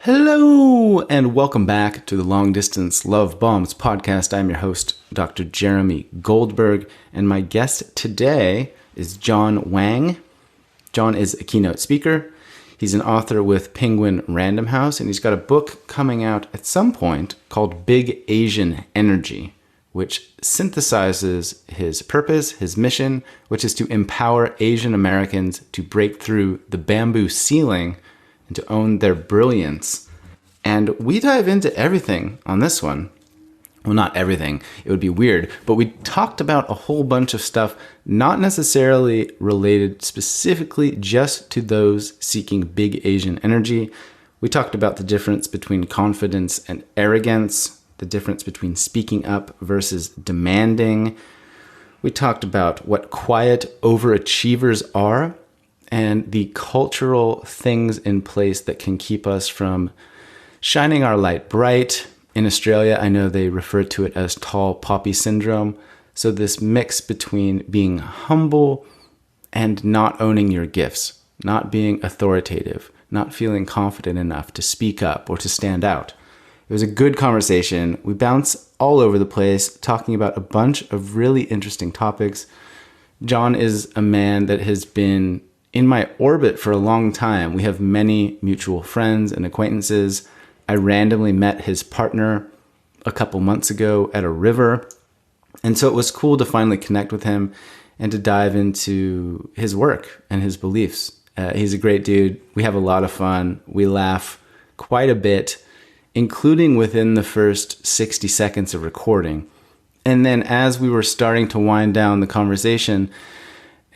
Hello, and welcome back to the Long Distance Love Bombs podcast. I'm your host, Dr. Jeremy Goldberg, and my guest today is John Wang. John is a keynote speaker. He's an author with Penguin Random House, and he's got a book coming out at some point called Big Asian Energy, which synthesizes his purpose, his mission, which is to empower Asian Americans to break through the bamboo ceiling and to own their brilliance. And we dive into everything on this one. Well, not everything. It would be weird. But we talked about a whole bunch of stuff, not necessarily related specifically just to those seeking big Asian energy. We talked about the difference between confidence and arrogance, the difference between speaking up versus demanding. We talked about what quiet overachievers are, and the cultural things in place that can keep us from shining our light bright. In Australia, I know they refer to it as tall poppy syndrome. So this mix between being humble and not owning your gifts, not being authoritative, not feeling confident enough to speak up or to stand out. It was a good conversation. We bounce all over the place, talking about a bunch of really interesting topics. John is a man that has been in my orbit for a long time. We have many mutual friends and acquaintances. I randomly met his partner a couple months ago at a river. And so it was cool to finally connect with him and to dive into his work and his beliefs. He's a great dude. We have a lot of fun. We laugh quite a bit, including within the first 60 seconds of recording. And then as we were starting to wind down the conversation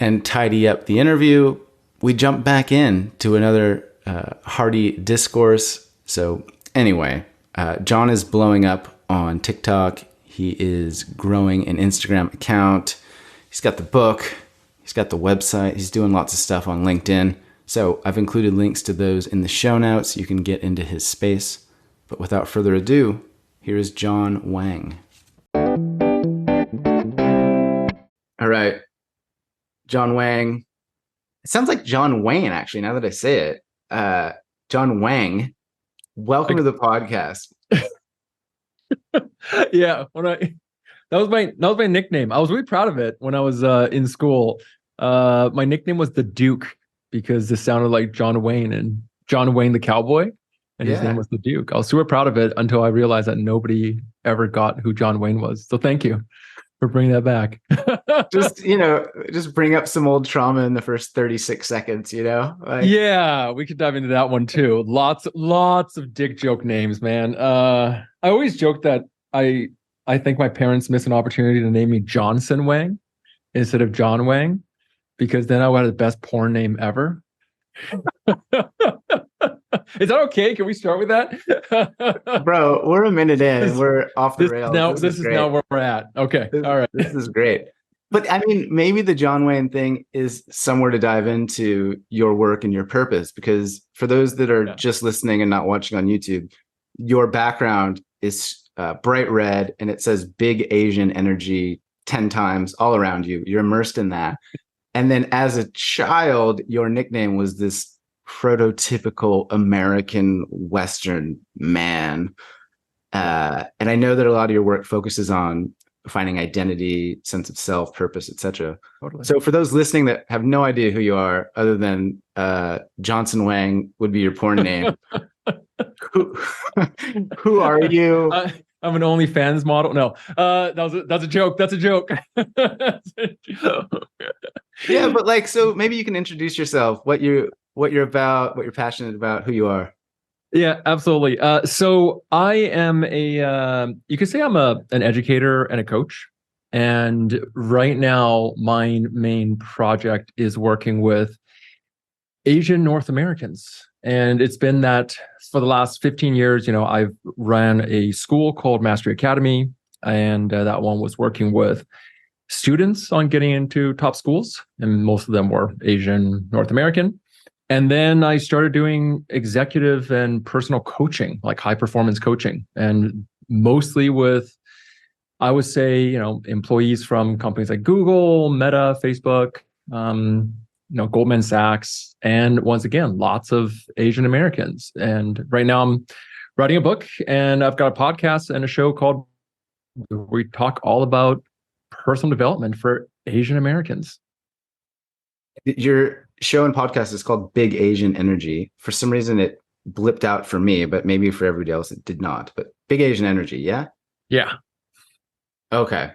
and tidy up the interview, we jumped back in to another hearty discourse. So anyway, John is blowing up on TikTok. He is growing an Instagram account. He's got the book. He's got the website. He's doing lots of stuff on LinkedIn. So I've included links to those in the show notes. You can get into his space. But without further ado, here is John Wang. All right. John Wang. It sounds like John Wayne, actually, now that I say it. John Wang, welcome to the podcast. Yeah, that was my nickname. I was really proud of it when I was in school. My nickname was the Duke because this sounded like John Wayne and John Wayne the cowboy, and his name was the Duke. I was super proud of it until I realized that nobody ever got who John Wayne was. So thank you for bringing that back. just bring up some old trauma in the first 36 seconds, Yeah, we could dive into that one too. Lots of dick joke names, man. I always joke that I think my parents missed an opportunity to name me Johnson Wang instead of John Wang, because then I would have the best porn name ever. Is that okay? Can we start with that? Bro, we're a minute in. We're off the rails. This is now where we're at. Okay. All right. This is great. But I mean, maybe the John Wayne thing is somewhere to dive into your work and your purpose, because for those that are just listening and not watching on YouTube, your background is bright red and it says big Asian energy 10 times all around you. You're immersed in that. And then as a child, your nickname was this prototypical American Western man. And I know that a lot of your work focuses on finding identity, sense of self, purpose, etc. Totally. So for those listening that have no idea who you are, other than Johnson Wang would be your porn name, who are you? I'm an OnlyFans model. No, that's a joke. That's a joke. Yeah, but so maybe you can introduce yourself, what you're about, what you're passionate about, who you are. Yeah, absolutely. So I am you could say I'm an educator and a coach. And right now, my main project is working with Asian North Americans. And it's been that for the last 15 years, I've ran a school called Mastery Academy. And that one was working with students on getting into top schools. And most of them were Asian North American. And then I started doing executive and personal coaching, like high performance coaching, and mostly with, I would say, employees from companies like Google, Meta, Facebook, Goldman Sachs, and once again, lots of Asian Americans. And right now I'm writing a book and I've got a podcast and a show called we talk all about personal development for Asian Americans. Your show and podcast is called Big Asian Energy. For some reason, it blipped out for me, but maybe for everybody else, it did not. But Big Asian Energy, yeah? Yeah. Okay.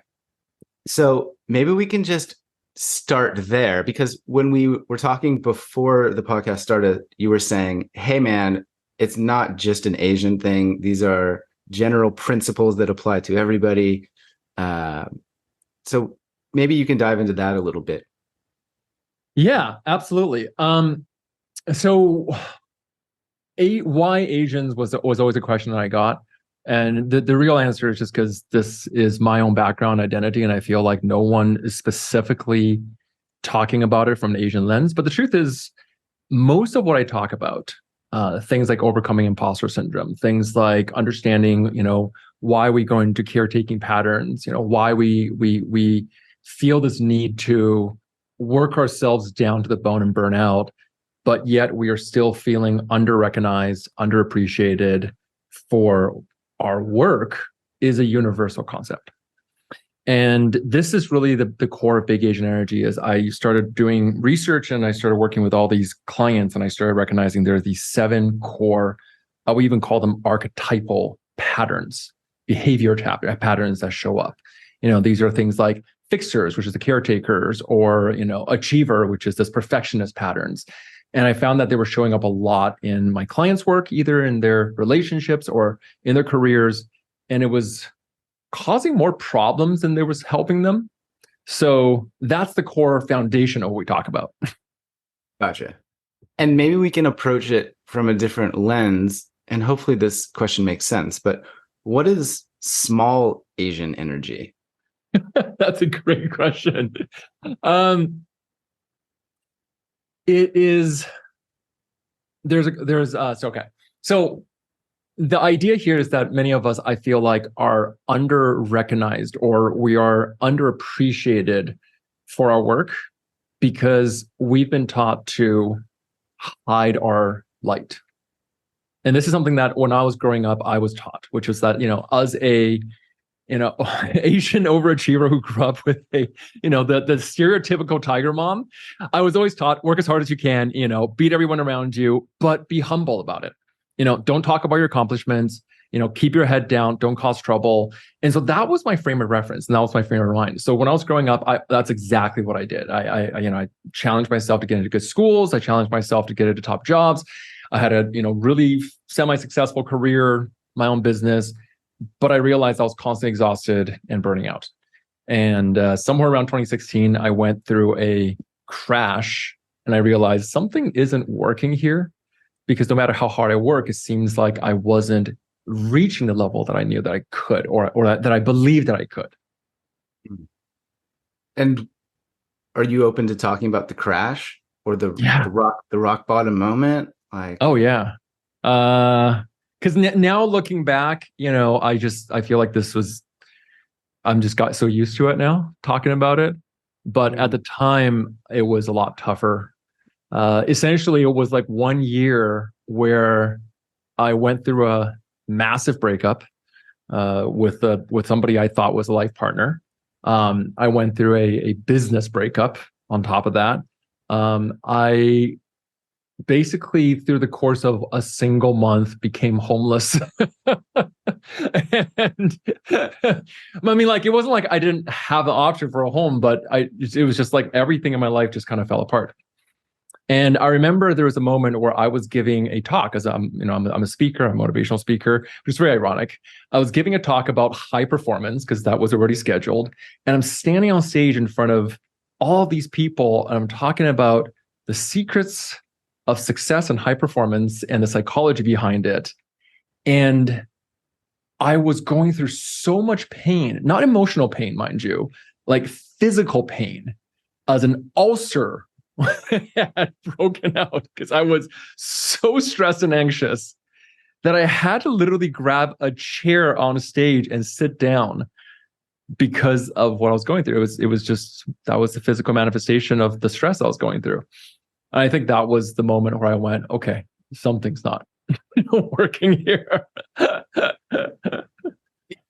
So maybe we can just start there, because when we were talking before the podcast started, you were saying, hey, man, it's not just an Asian thing. These are general principles that apply to everybody. So maybe you can dive into that a little bit. Yeah, absolutely. So why Asians was always a question that I got. And the real answer is just because this is my own background identity. And I feel like no one is specifically talking about it from an Asian lens. But the truth is, most of what I talk about, things like overcoming imposter syndrome, things like understanding, why we go into caretaking patterns, why we feel this need to work ourselves down to the bone and burn out, but yet we are still feeling under-recognized, underappreciated for our work, is a universal concept. And this is really the core of Big Asian Energy. As I started doing research and I started working with all these clients, and I started recognizing there are these 7 core, we even call them archetypal patterns, behavior patterns that show up. These are things like fixers, which is the caretakers, or achiever, which is this perfectionist patterns. And I found that they were showing up a lot in my clients' work, either in their relationships or in their careers. And it was causing more problems than there was helping them. So that's the core foundation of what we talk about. Gotcha. And maybe we can approach it from a different lens, and hopefully this question makes sense. But what is small Asian energy? That's a great question. It is, okay. So the idea here is that many of us, I feel like, are under-recognized, or we are underappreciated for our work because we've been taught to hide our light. And this is something that when I was growing up, I was taught, which was that, as a Asian overachiever who grew up with the stereotypical tiger mom, I was always taught, work as hard as you can, beat everyone around you, but be humble about it. Don't talk about your accomplishments, keep your head down, don't cause trouble. And so that was my frame of reference. And that was my frame of mind. So when I was growing up, that's exactly what I did. I challenged myself to get into good schools. I challenged myself to get into top jobs. I had a, really semi-successful career, my own business, but I realized I was constantly exhausted and burning out. And somewhere around 2016, I went through a crash and I realized something isn't working here, because no matter how hard I work, it seems like I wasn't reaching the level that I knew that I could, or that I believed that I could. And are you open to talking about the crash or the rock bottom moment? Oh yeah. Because now looking back, I feel like I'm just got so used to it now, talking about it. But at the time, it was a lot tougher. Essentially, it was like 1 year where I went through a massive breakup with somebody I thought was a life partner. I went through a business breakup on top of that. I basically, through the course of a single month, became homeless. And I mean, it wasn't like I didn't have the option for a home, but it was just like everything in my life just kind of fell apart. And I remember there was a moment where I was giving a talk, as I'm a speaker, I'm a motivational speaker, which is very ironic. I was giving a talk about high performance because that was already scheduled. And I'm standing on stage in front of all these people, and I'm talking about the secrets of success and high performance and the psychology behind it. And I was going through so much pain, not emotional pain, mind you, like physical pain, as an ulcer had broken out because I was so stressed and anxious that I had to literally grab a chair on stage and sit down because of what I was going through. It was just, that was the physical manifestation of the stress I was going through. And I think that was the moment where I went, okay, something's not working here.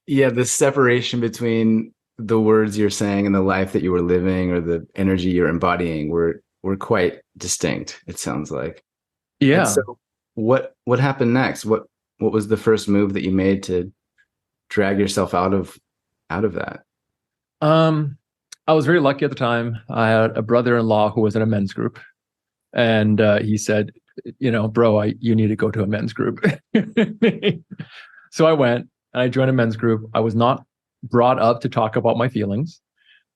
Yeah, the separation between the words you're saying and the life that you were living or the energy you're embodying were quite distinct, it sounds like. And Yeah. so what happened next? What was the first move that you made to drag yourself out of that? I was very lucky at the time. I had a brother-in-law who was in a men's group, and he said, bro, you need to go to a men's group. So I went and I joined a men's group. I was not brought up to talk about my feelings.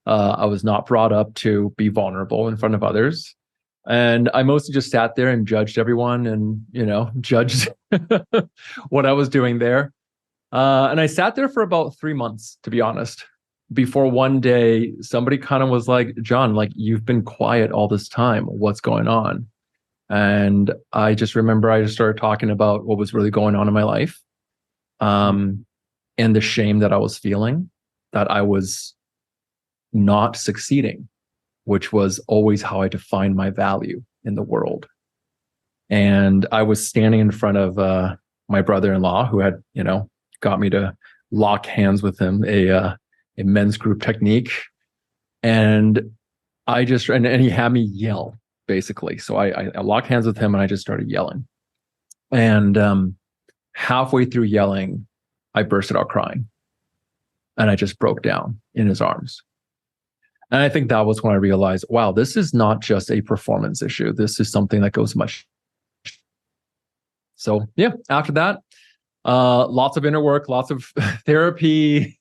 I was not brought up to be vulnerable in front of others. And I mostly just sat there and judged everyone and, judged what I was doing there. And I sat there for about 3 months, to be honest, before one day somebody kind of was like, John, like, you've been quiet all this time. What's going on? And I just remember I just started talking about what was really going on in my life, and the shame that I was feeling, that I was not succeeding, which was always how I defined my value in the world. And I was standing in front of my brother-in-law, who had, got me to lock hands with him, a men's group technique. And and he had me yell, basically. So I locked hands with him and I just started yelling. And halfway through yelling, I bursted out crying. And I just broke down in his arms. And I think that was when I realized, wow, this is not just a performance issue. This is something that goes much. So yeah, after that, lots of inner work, lots of therapy,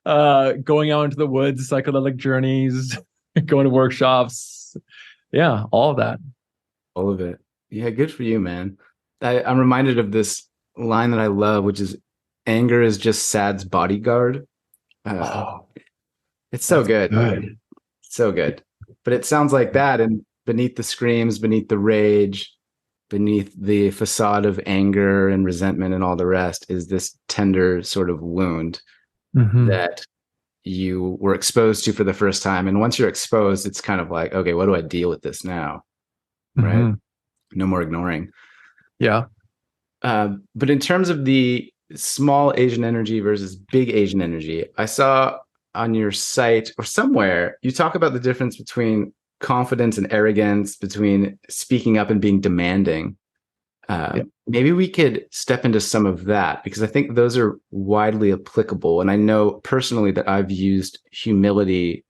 going out into the woods, psychedelic journeys, going to workshops. Yeah, all of that. All of it. Yeah, good for you, man. I'm reminded of this line that I love, which is anger is just sad's bodyguard. Oh, It's so good. good. So good. But it sounds like that. And beneath the screams, beneath the rage, beneath the facade of anger and resentment and all the rest is this tender sort of wound that you were exposed to for the first time. And once you're exposed, it's kind of like, okay, what do I deal with this now? Right? No more ignoring. Yeah. But in terms of the small Asian energy versus big Asian energy, I saw on your site or somewhere, you talk about the difference between confidence and arrogance, between speaking up and being demanding. Maybe we could step into some of that, because I think those are widely applicable. And I know personally that I've used humility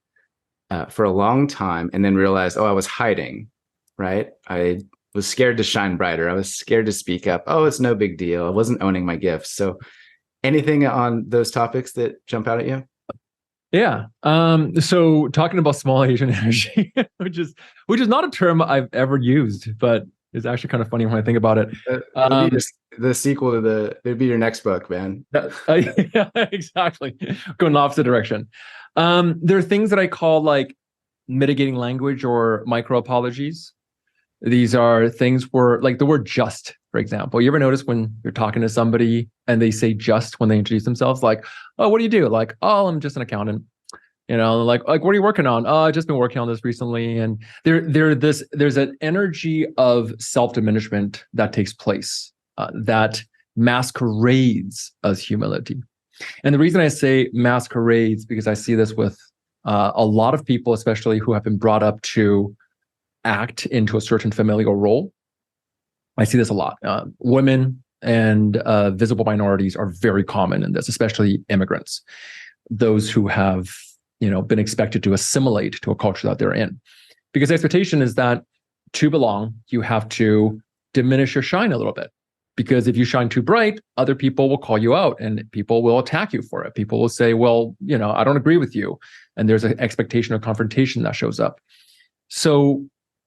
for a long time and then realized, oh, I was hiding, right? I was scared to shine brighter. I was scared to speak up. Oh, it's no big deal. I wasn't owning my gifts. So anything on those topics that jump out at you? Yeah. So talking about small Asian energy, which is not a term I've ever used, but it's actually kind of funny when I think about it. It'll be the sequel to it'd be your next book, man. Yeah, exactly. Going the opposite direction. There are things that I call like mitigating language or micro apologies. These are things where, like the word just, for example. You ever notice when you're talking to somebody and they say just when they introduce themselves, like, oh, what do you do? Like, oh, I'm just an accountant. Like what are you working on? Oh, I've just been working on this recently. And there's an energy of self-diminishment that takes place that masquerades as humility. And the reason I say masquerades, because I see this with a lot of people, especially who have been brought up to act into a certain familial role. I see this a lot. Women and visible minorities are very common in this, especially immigrants, those who have, been expected to assimilate to a culture that they're in. Because the expectation is that to belong, you have to diminish your shine a little bit. Because if you shine too bright, other people will call you out and people will attack you for it. People will say, well, I don't agree with you. And there's an expectation of confrontation that shows up. So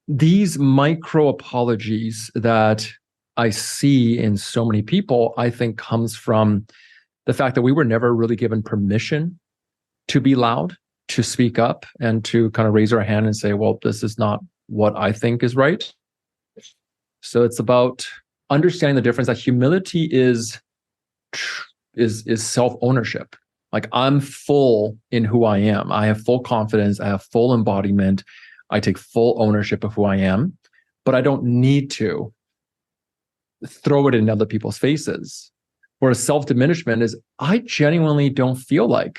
these micro apologies that I see in so many people, I think comes from the fact that we were never really given permission to be loud, to speak up, and to kind of raise our hand and say, well, this is not what I think is right. So it's about understanding the difference, that humility is self-ownership. Like I'm full in who I am. I have full confidence. I have full embodiment. I take full ownership of who I am, but I don't need to throw it in other people's faces. Whereas self-diminishment is I genuinely don't feel like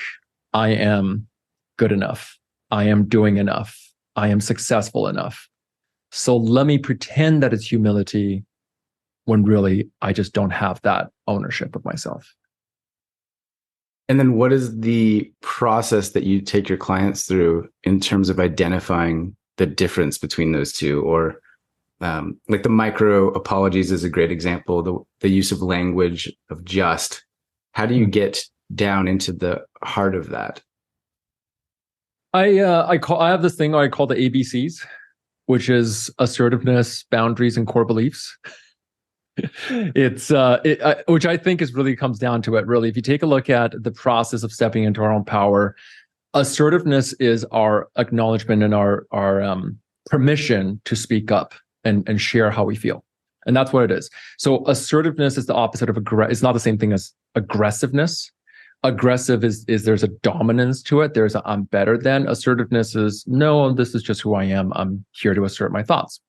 I am good enough. I am doing enough. I am successful enough. So let me pretend that it's humility when really I just don't have that ownership of myself. And then what is the process that you take your clients through in terms of identifying the difference between those two? Or like the micro apologies is a great example, the use of language of just. How do you get down into the heart of that? I have this thing I call the ABCs, which is assertiveness, boundaries, and core beliefs. Which I think is really comes down to it. Really, if you take a look at the process of stepping into our own power, assertiveness is our acknowledgement and our permission to speak up and share how we feel, and that's what it is. So assertiveness is the opposite of it's not the same thing as aggressiveness. Aggressive is there's a dominance to it. There's a I'm better than. Assertiveness is no, this is just who I am. I'm here to assert my thoughts.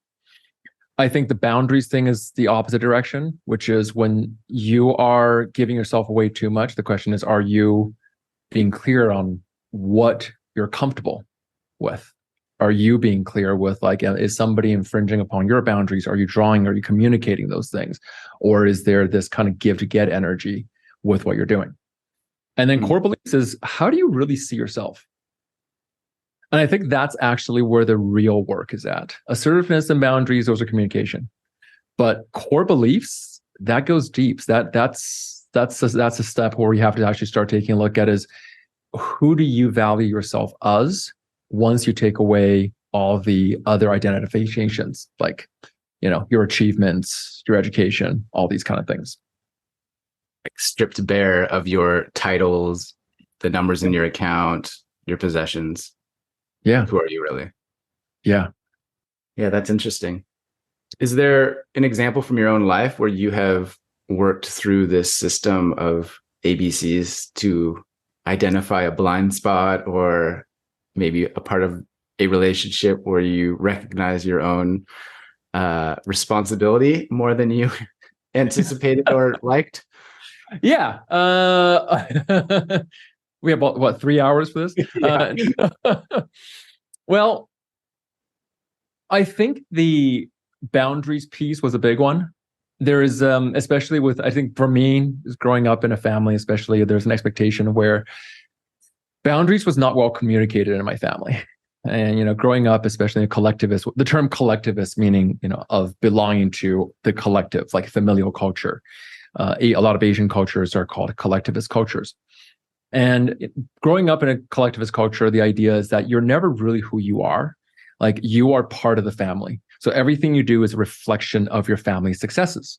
I think the boundaries thing is the opposite direction, which is when you are giving yourself away too much. The question is, are you being clear on what you're comfortable with? Are you being clear with, like, is somebody infringing upon your boundaries? Are you communicating those things? Or is there this kind of give to get energy with what you're doing? And then core beliefs is, how do you really see yourself? And I think that's actually where the real work is at. Assertiveness and boundaries, those are communication. But core beliefs, that goes deep. That's a step where you have to actually start taking a look at is, who do you value yourself as once you take away all the other identifications, like, your achievements, your education, all these kind of things. Like stripped bare of your titles, the numbers in your account, your possessions. Yeah. Who are you really? Yeah. Yeah, that's interesting. Is there an example from your own life where you have worked through this system of ABCs to identify a blind spot, or maybe a part of a relationship where you recognize your own responsibility more than you anticipated or liked? Yeah. We have what 3 hours for this? Yeah. Well, I think the boundaries piece was a big one. There is, especially with, I think for me, growing up in a family, especially, there's an expectation where boundaries was not well communicated in my family. And, growing up, especially a collectivist, the term collectivist meaning, of belonging to the collective, like familial culture. A lot of Asian cultures are called collectivist cultures. And growing up in a collectivist culture, the idea is that you're never really who you are. Like, you are part of the family. So everything you do is a reflection of your family's successes.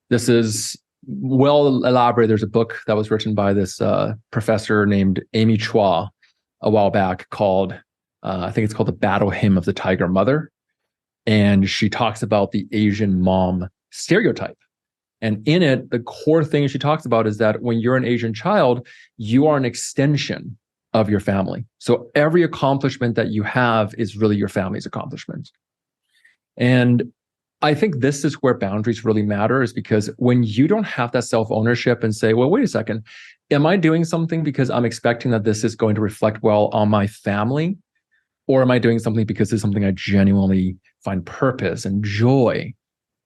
This is well elaborated. There's a book that was written by this professor named Amy Chua a while back called, I think it's called The Battle Hymn of the Tiger Mother. And she talks about the Asian mom stereotype. And in it, the core thing she talks about is that when you're an Asian child, you are an extension of your family. So every accomplishment that you have is really your family's accomplishment. And I think this is where boundaries really matter, is because when you don't have that self-ownership and say, well, wait a second, am I doing something because I'm expecting that this is going to reflect well on my family? Or am I doing something because it's something I genuinely find purpose and joy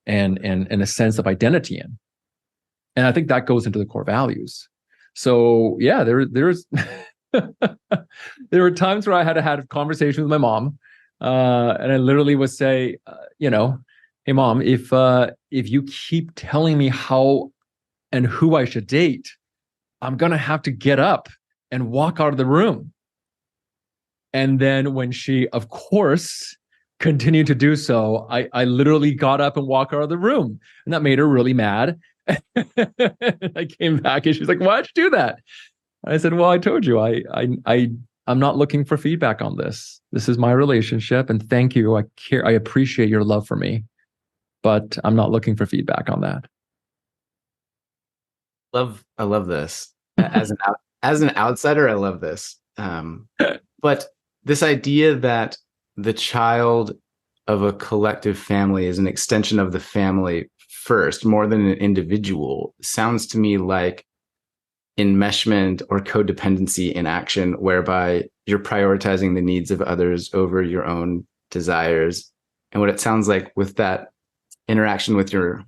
and a sense of identity in? And I think that goes into the core values. So yeah, there's there were times where I had a conversation with my mom, and I literally would say, hey mom, if you keep telling me how and who I should date, I'm gonna have to get up and walk out of the room. And then when she, of course, continued to do so, I literally got up and walked out of the room, and that made her really mad. I came back and she's like, "Why'd you do that?" I said, "Well, I told you, I'm not looking for feedback on this. This is my relationship, and thank you. I care. I appreciate your love for me, but I'm not looking for feedback on that." I love this. As an as an outsider, I love this. But this idea that the child of a collective family is an extension of the family first, more than an individual, sounds to me like enmeshment or codependency in action, whereby you're prioritizing the needs of others over your own desires. And what it sounds like with that interaction with your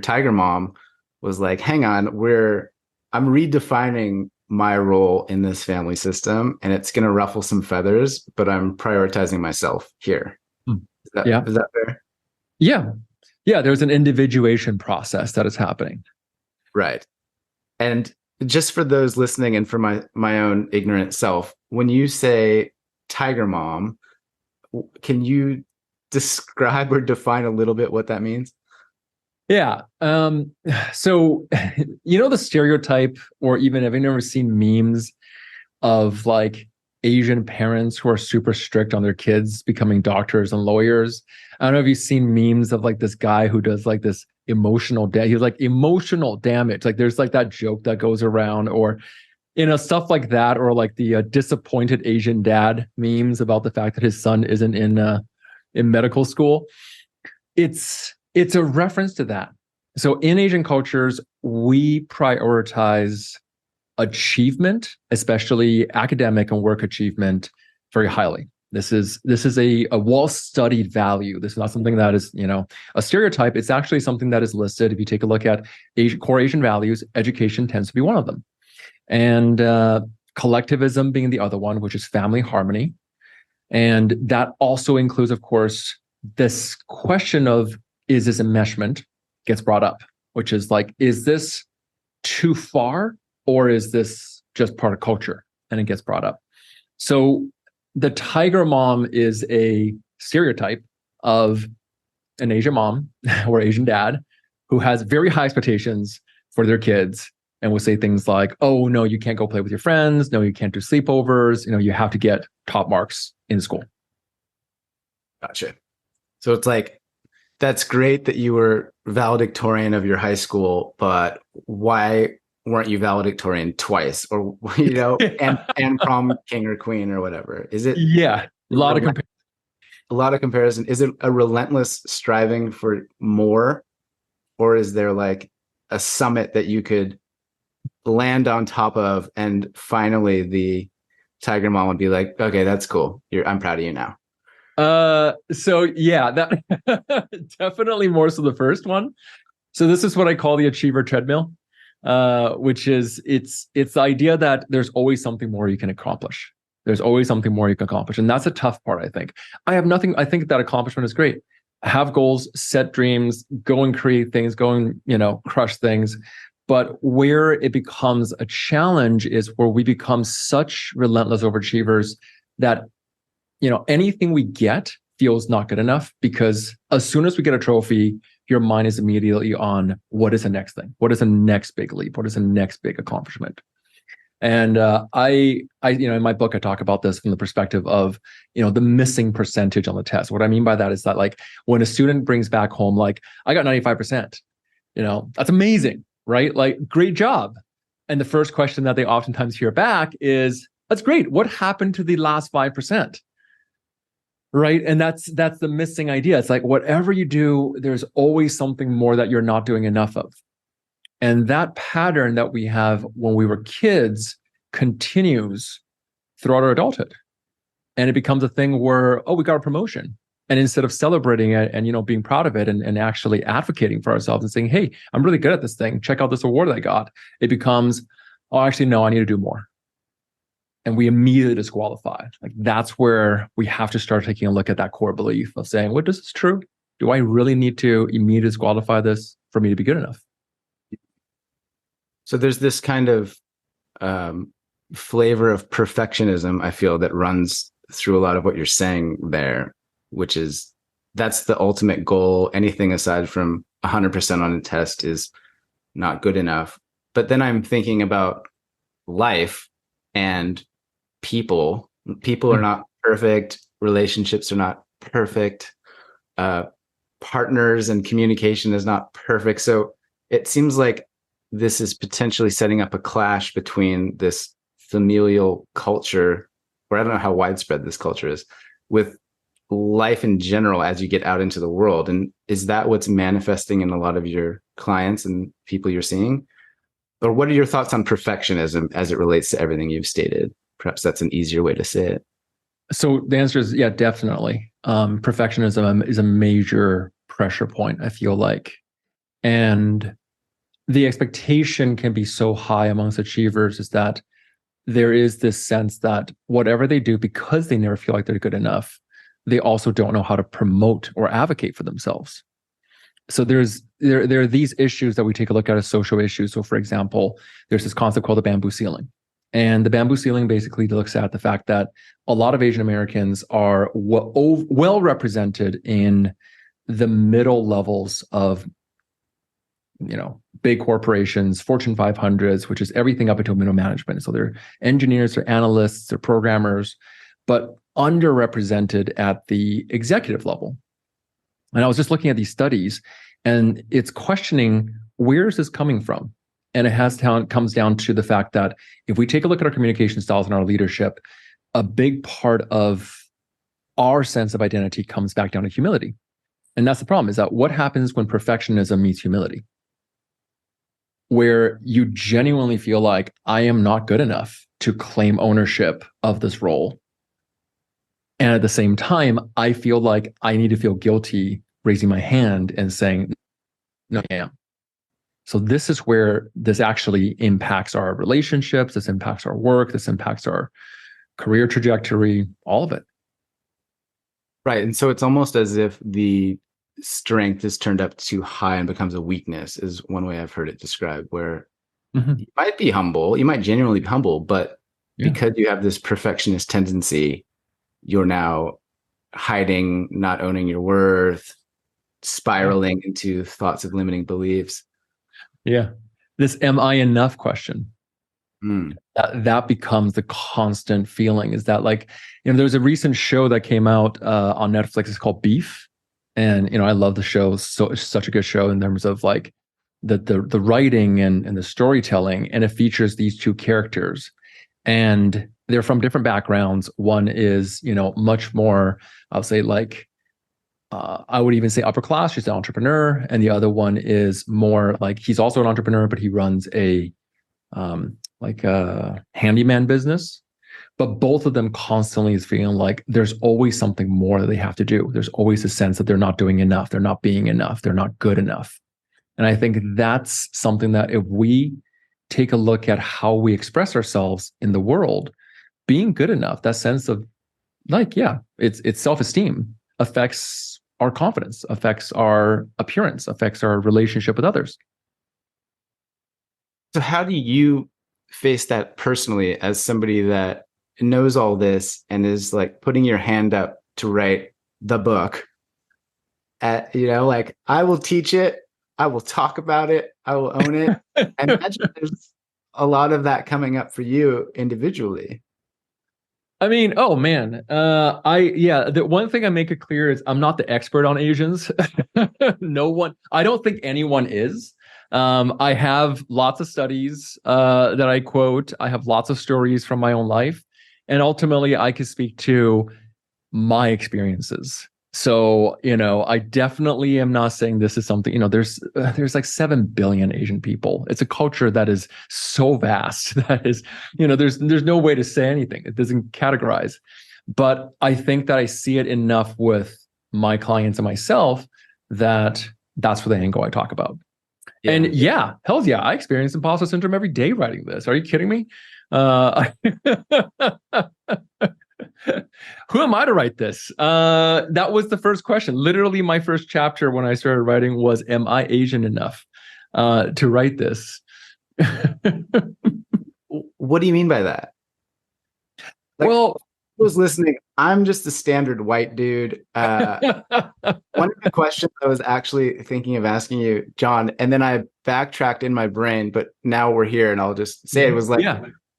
tiger mom was like, hang on, I'm redefining my role in this family system, and it's going to ruffle some feathers, but I'm prioritizing myself here. Hmm. Is that, Yeah. is that fair? Yeah. Yeah. There's an individuation process that is happening. Right. And just for those listening and for my own ignorant self, when you say tiger mom, can you describe or define a little bit what that means? Yeah. So, the stereotype, or even have you ever seen memes of like Asian parents who are super strict on their kids becoming doctors and lawyers? I don't know if you've seen memes of like this guy who does like this he's like emotional damage. Like there's like that joke that goes around, or stuff like that, or like the disappointed Asian dad memes about the fact that his son isn't in medical school. It's a reference to that. So in Asian cultures, we prioritize achievement, especially academic and work achievement, very highly. This is a well-studied value. This is not something that is, a stereotype. It's actually something that is listed. If you take a look at core Asian values, education tends to be one of them. And collectivism being the other one, which is family harmony. And that also includes, of course, this question of, is this enmeshment, gets brought up, which is like, is this too far, or is this just part of culture? And it gets brought up. So the tiger mom is a stereotype of an Asian mom or Asian dad who has very high expectations for their kids and will say things like, oh, no, you can't go play with your friends. No, you can't do sleepovers. You have to get top marks in school. Gotcha. So it's like, that's great that you were valedictorian of your high school, but why weren't you valedictorian twice, or and prom king or queen or whatever? Is it? Yeah, a lot of comparison. Is it a relentless striving for more, or is there like a summit that you could land on top of, and finally the tiger mom would be like, okay, that's cool. I'm proud of you now. So yeah, that definitely more so the first one. So this is what I call the achiever treadmill, which is it's the idea that there's always something more you can accomplish. There's always something more you can accomplish. And that's a tough part, I think. I think that accomplishment is great. Have goals, set dreams, go and create things, go and, crush things. But where it becomes a challenge is where we become such relentless overachievers that anything we get feels not good enough, because as soon as we get a trophy, your mind is immediately on what is the next thing? What is the next big leap? What is the next big accomplishment? And I, in my book, I talk about this from the perspective of, the missing percentage on the test. What I mean by that is that, like, when a student brings back home, like, I got 95%, that's amazing, right? Like, great job. And the first question that they oftentimes hear back is, that's great. What happened to the last 5%? Right. And that's the missing idea. It's like, whatever you do, there's always something more that you're not doing enough of. And that pattern that we have when we were kids continues throughout our adulthood. And it becomes a thing where, oh, we got a promotion. And instead of celebrating it and, being proud of it and actually advocating for ourselves and saying, hey, I'm really good at this thing. Check out this award I got. It becomes, oh, actually, no, I need to do more. And we immediately disqualify. Like, that's where we have to start taking a look at that core belief of saying, what, is this true? Do I really need to immediately disqualify this for me to be good enough? So there's this kind of flavor of perfectionism, I feel, that runs through a lot of what you're saying there, which is that's the ultimate goal. Anything aside from 100% on a test is not good enough. But then I'm thinking about life and people. People are not perfect. Relationships are not perfect. Partners and communication is not perfect. So it seems like this is potentially setting up a clash between this familial culture, or I don't know how widespread this culture is, with life in general as you get out into the world. And is that what's manifesting in a lot of your clients and people you're seeing? Or what are your thoughts on perfectionism as it relates to everything you've stated? Perhaps that's an easier way to say it. So the answer is yeah, definitely. Perfectionism is a major pressure point, I feel like. And the expectation can be so high amongst achievers is that there is this sense that whatever they do, because they never feel like they're good enough, they also don't know how to promote or advocate for themselves. So there are these issues that we take a look at as social issues. So for example, there's this concept called the bamboo ceiling. And the bamboo ceiling basically looks at the fact that a lot of Asian Americans are well represented in the middle levels of, big corporations, Fortune 500s, which is everything up until middle management. So they're engineers, they're analysts, they're programmers, but underrepresented at the executive level. And I was just looking at these studies, and it's questioning, where is this coming from? And it comes down to the fact that if we take a look at our communication styles and our leadership, a big part of our sense of identity comes back down to humility. And that's the problem, is that what happens when perfectionism meets humility? Where you genuinely feel like, I am not good enough to claim ownership of this role. And at the same time, I feel like I need to feel guilty raising my hand and saying, no, I am. So this is where this actually impacts our relationships, this impacts our work, this impacts our career trajectory, all of it. Right. And so it's almost as if the strength is turned up too high and becomes a weakness, is one way I've heard it described, where you might be humble, you might genuinely be humble, but because you have this perfectionist tendency, you're now hiding, not owning your worth, spiraling into thoughts of limiting beliefs. Yeah. This am I enough question. That becomes the constant feeling, is that there's a recent show that came out on Netflix. It's called Beef. And, I love the show. So it's such a good show in terms of the writing and the storytelling. And it features these two characters, and they're from different backgrounds. One is, much more, I'll say I would even say upper class. She's an entrepreneur. And the other one is more he's also an entrepreneur, but he runs a handyman business. But both of them constantly is feeling like there's always something more that they have to do. There's always a sense that they're not doing enough. They're not being enough. They're not good enough. And I think that's something that if we take a look at how we express ourselves in the world, being good enough, that sense of it's self-esteem affects our confidence, affects our appearance, affects our relationship with others. So how do you face that personally as somebody that knows all this and is putting your hand up to write the book? I will teach it, I will talk about it, I will own it. I imagine there's a lot of that coming up for you individually. I mean, oh man, the one thing I make it clear is I'm not the expert on Asians. No one, I don't think anyone is. I have lots of studies that I quote. I have lots of stories from my own life. And ultimately, I can speak to my experiences. So, I definitely am not saying this is something, there's 7 billion Asian people. It's a culture that is so vast that is, there's no way to say anything. It doesn't categorize. But I think that I see it enough with my clients and myself that that's the angle I talk about. Yeah. And hell yeah, I experience imposter syndrome every day writing this. Are you kidding me? Who am I to write this? That was the first question. Literally, my first chapter when I started writing was, am I Asian enough to write this? What do you mean by that? Well, who's listening? I'm just a standard white dude. One of the questions I was actually thinking of asking you, John, and then I backtracked in my brain, but now we're here and I'll just say it was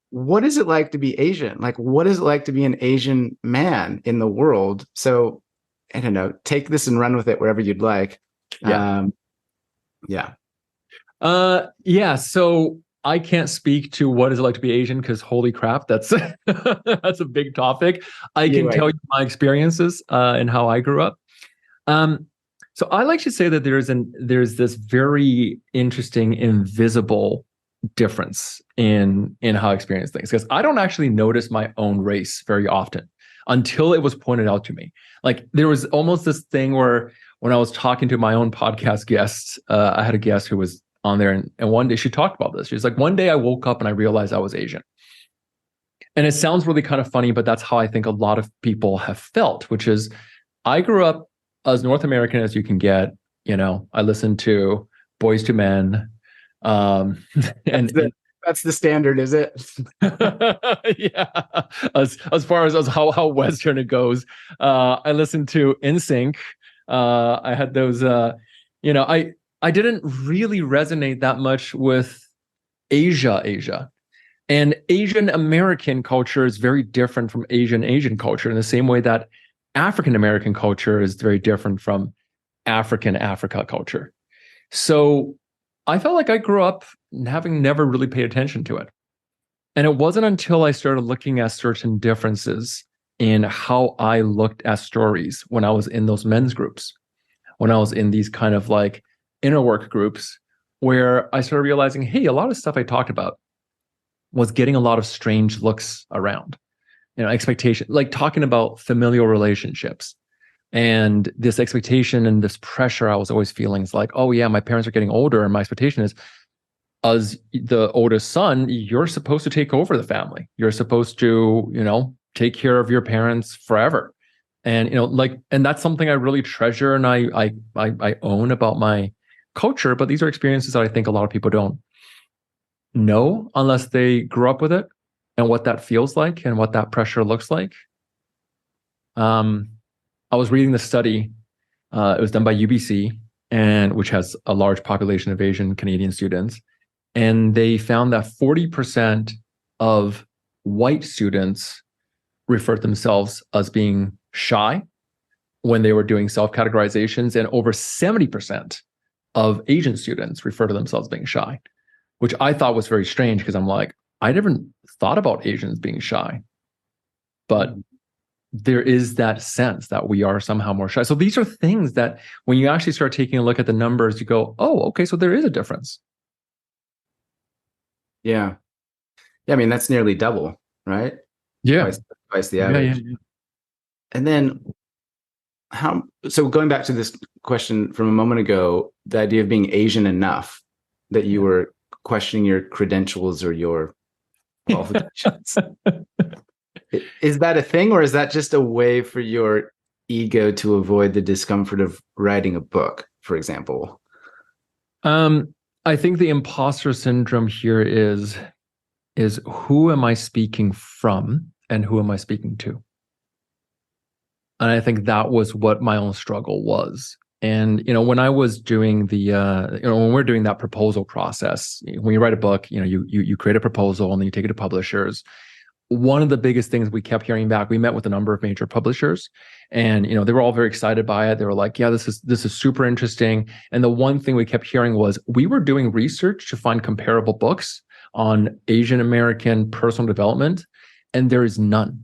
what is it like to be Asian? What is it like to be an Asian man in the world? So I don't know, take this and run with it wherever you'd like. So I can't speak to what is it like to be Asian because holy crap, that's that's a big topic. I You're can right. tell you my experiences and how I grew up. Um, so I like to say that there's this very interesting invisible difference in how I experience things because I don't actually notice my own race very often until it was pointed out to me. Like there was almost this thing where when I was talking to my own podcast guests, I had a guest who was on there, and one day she talked about this. She's like, one day I woke up and I realized I was Asian. And it sounds really kind of funny, but that's how I think a lot of people have felt, which is I grew up as North American as you can get. I listened to Boys to Men. Um, That's and, the, that's the standard, is it? yeah, as far as how Western it goes, I listened to NSYNC. I had those. I didn't really resonate that much with Asia. And Asian American culture is very different from Asian culture in the same way that African American culture is very different from Africa culture. So I felt like I grew up having never really paid attention to it. And it wasn't until I started looking at certain differences in how I looked at stories when I was in those men's groups, when I was in these kind of like inner work groups, where I started realizing, hey, a lot of stuff I talked about was getting a lot of strange looks around, expectation, like talking about familial relationships and this expectation and this pressure I was always feeling. It's like, oh yeah, my parents are getting older, and my expectation is, as the oldest son, you're supposed to take over the family. You're supposed to, take care of your parents forever. And and that's something I really treasure and I own about my culture. But these are experiences that I think a lot of people don't know unless they grew up with it and what that feels like and what that pressure looks like. I was reading the study. It was done by UBC, and which has a large population of Asian Canadian students. And they found that 40% of white students referred themselves as being shy when they were doing self-categorizations, and over 70% of Asian students refer to themselves being shy, which I thought was very strange because I'm like, I never thought about Asians being shy. But there is that sense that we are somehow more shy. So these are things that when you actually start taking a look at the numbers, you go, oh, okay, so there is a difference. Yeah. Yeah, I mean, that's nearly double, right? Yeah. Twice the average. Yeah. And then so going back to this question from a moment ago, the idea of being Asian enough that you were questioning your credentials or your qualifications. Is that a thing, or is that just a way for your ego to avoid the discomfort of writing a book, for example? I think the imposter syndrome here is who am I speaking from and who am I speaking to? And I think that was what my own struggle was. And, when I was doing when we're doing that proposal process, when you write a book, you create a proposal and then you take it to publishers. One of the biggest things we kept hearing back, we met with a number of major publishers, and they were all very excited by it. They were like, yeah, this is super interesting. And the one thing we kept hearing was we were doing research to find comparable books on Asian American personal development, and there is none.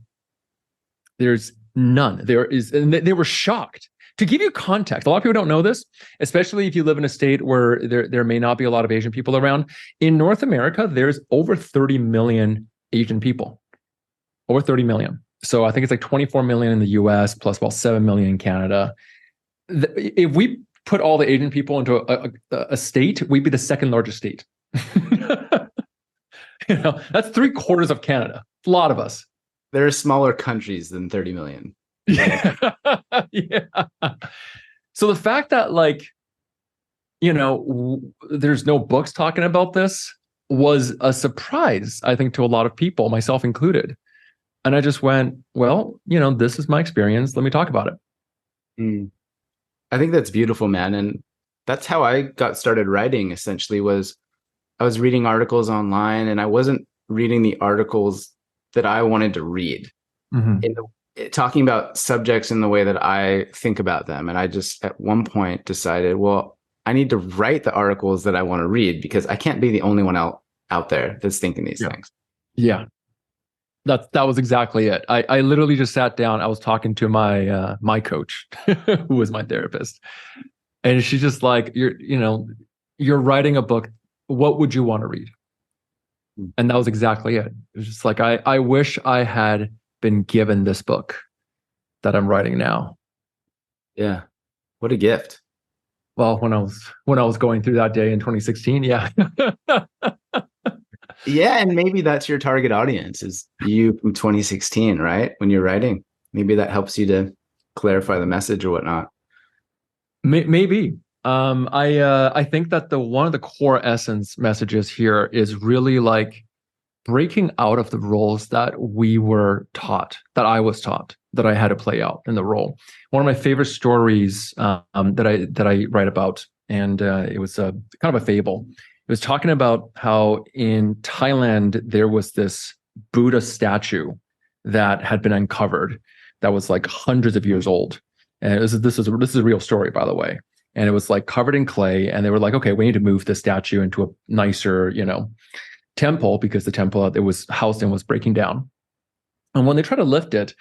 There's none. There is, and they were shocked. To give you context, a lot of people don't know this, especially if you live in a state where there may not be a lot of Asian people around. In North America, there's over 30 million Asian people. Over 30 million. So I think it's like 24 million in the US plus about 7 million in Canada. If we put all the Asian people into a state, we'd be the second largest state. That's 3/4 of Canada. A lot of us. There are smaller countries than 30 million. Yeah. So the fact that there's no books talking about this was a surprise, I think, to a lot of people, myself included. And I just went, well, this is my experience. Let me talk about it. I think that's beautiful, man. And that's how I got started writing, essentially, was I was reading articles online, and I wasn't reading the articles that I wanted to read. Talking about subjects in the way that I think about them. And I just at one point decided, well, I need to write the articles that I want to read because I can't be the only one out out there that's thinking these Yeah. things. Yeah. That was exactly it. I literally just sat down. I was talking to my my coach, who was my therapist, and she's just like, you're writing a book. What would you want to read? And that was exactly it. It was just like, I wish I had been given this book that I'm writing now. Yeah. What a gift. Well, when I was going through that day in 2016, yeah. Yeah, and maybe that's your target audience is you from 2016, right? When you're writing. Maybe that helps you to clarify the message or whatnot. Maybe. I think that the one of the core essence messages here is really like breaking out of the roles that we were taught, that I was taught, that I had to play out in the role. One of my favorite stories that I write about, and it was a kind of a fable. It was talking about how in Thailand there was this Buddha statue that had been uncovered that was like hundreds of years old. And this is a real story, by the way. And it was like covered in clay, and they were like, okay, we need to move the statue into a nicer, temple, because the temple it was housed in was breaking down. And when they tried to lift it,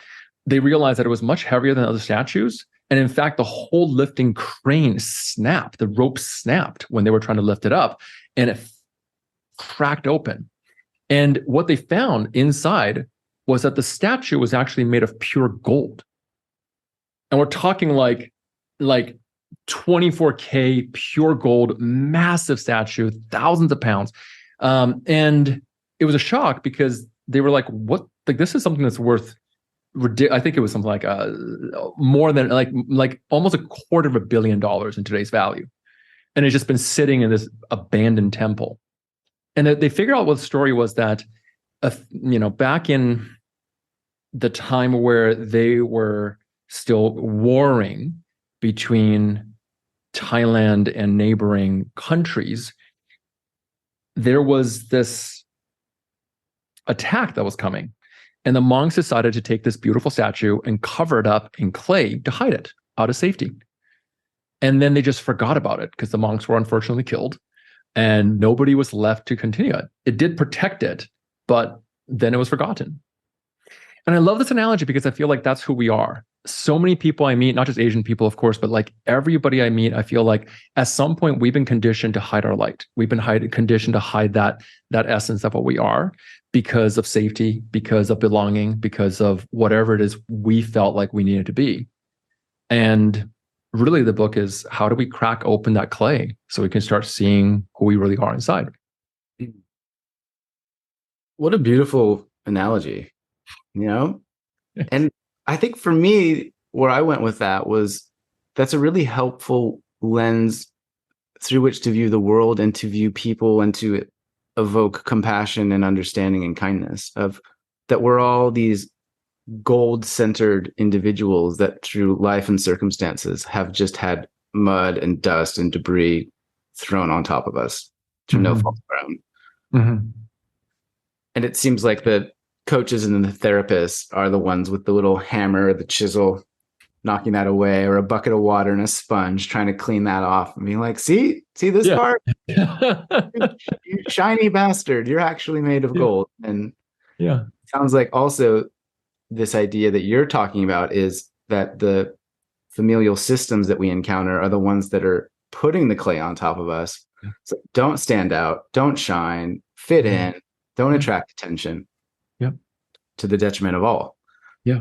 they realized that it was much heavier than other statues. And in fact, the whole lifting crane snapped. The rope snapped when they were trying to lift it up, and it cracked open. And what they found inside was that the statue was actually made of pure gold. And we're talking like 24K pure gold, massive statue, thousands of pounds. And it was a shock because they were like, what? Like, this is something that's worth, I think it was something like more than like almost $250 million in today's value. And it's just been sitting in this abandoned temple. And they figured out what the story was that, back in the time where they were still warring between Thailand and neighboring countries, there was this attack that was coming. And the monks decided to take this beautiful statue and cover it up in clay to hide it out of safety. And then they just forgot about it because the monks were unfortunately killed and nobody was left to continue it. It did protect it, but then it was forgotten. And I love this analogy because I feel like that's who we are. So many people I meet, not just Asian people, of course, but like everybody I meet, I feel like at some point we've been conditioned to hide our light. We've been conditioned to hide that essence of what we are because of safety, because of belonging, because of whatever it is we felt like we needed to be. And really the book is, how do we crack open that clay so we can start seeing who we really are inside? What a beautiful analogy, And I think for me, where I went with that was that's a really helpful lens through which to view the world and to view people and to evoke compassion and understanding and kindness of that we're all these gold-centered individuals that through life and circumstances have just had mud and dust and debris thrown on top of us through no fault of our own. Mm-hmm. And it seems like the coaches and the therapists are the ones with the little hammer or the chisel knocking that away, or a bucket of water and a sponge trying to clean that off and being like, see this part? You shiny bastard, you're actually made of gold. And yeah, it sounds like also this idea that you're talking about is that the familial systems that we encounter are the ones that are putting the clay on top of us. So don't stand out, don't shine, fit in, don't attract attention. To the detriment of all. Yeah.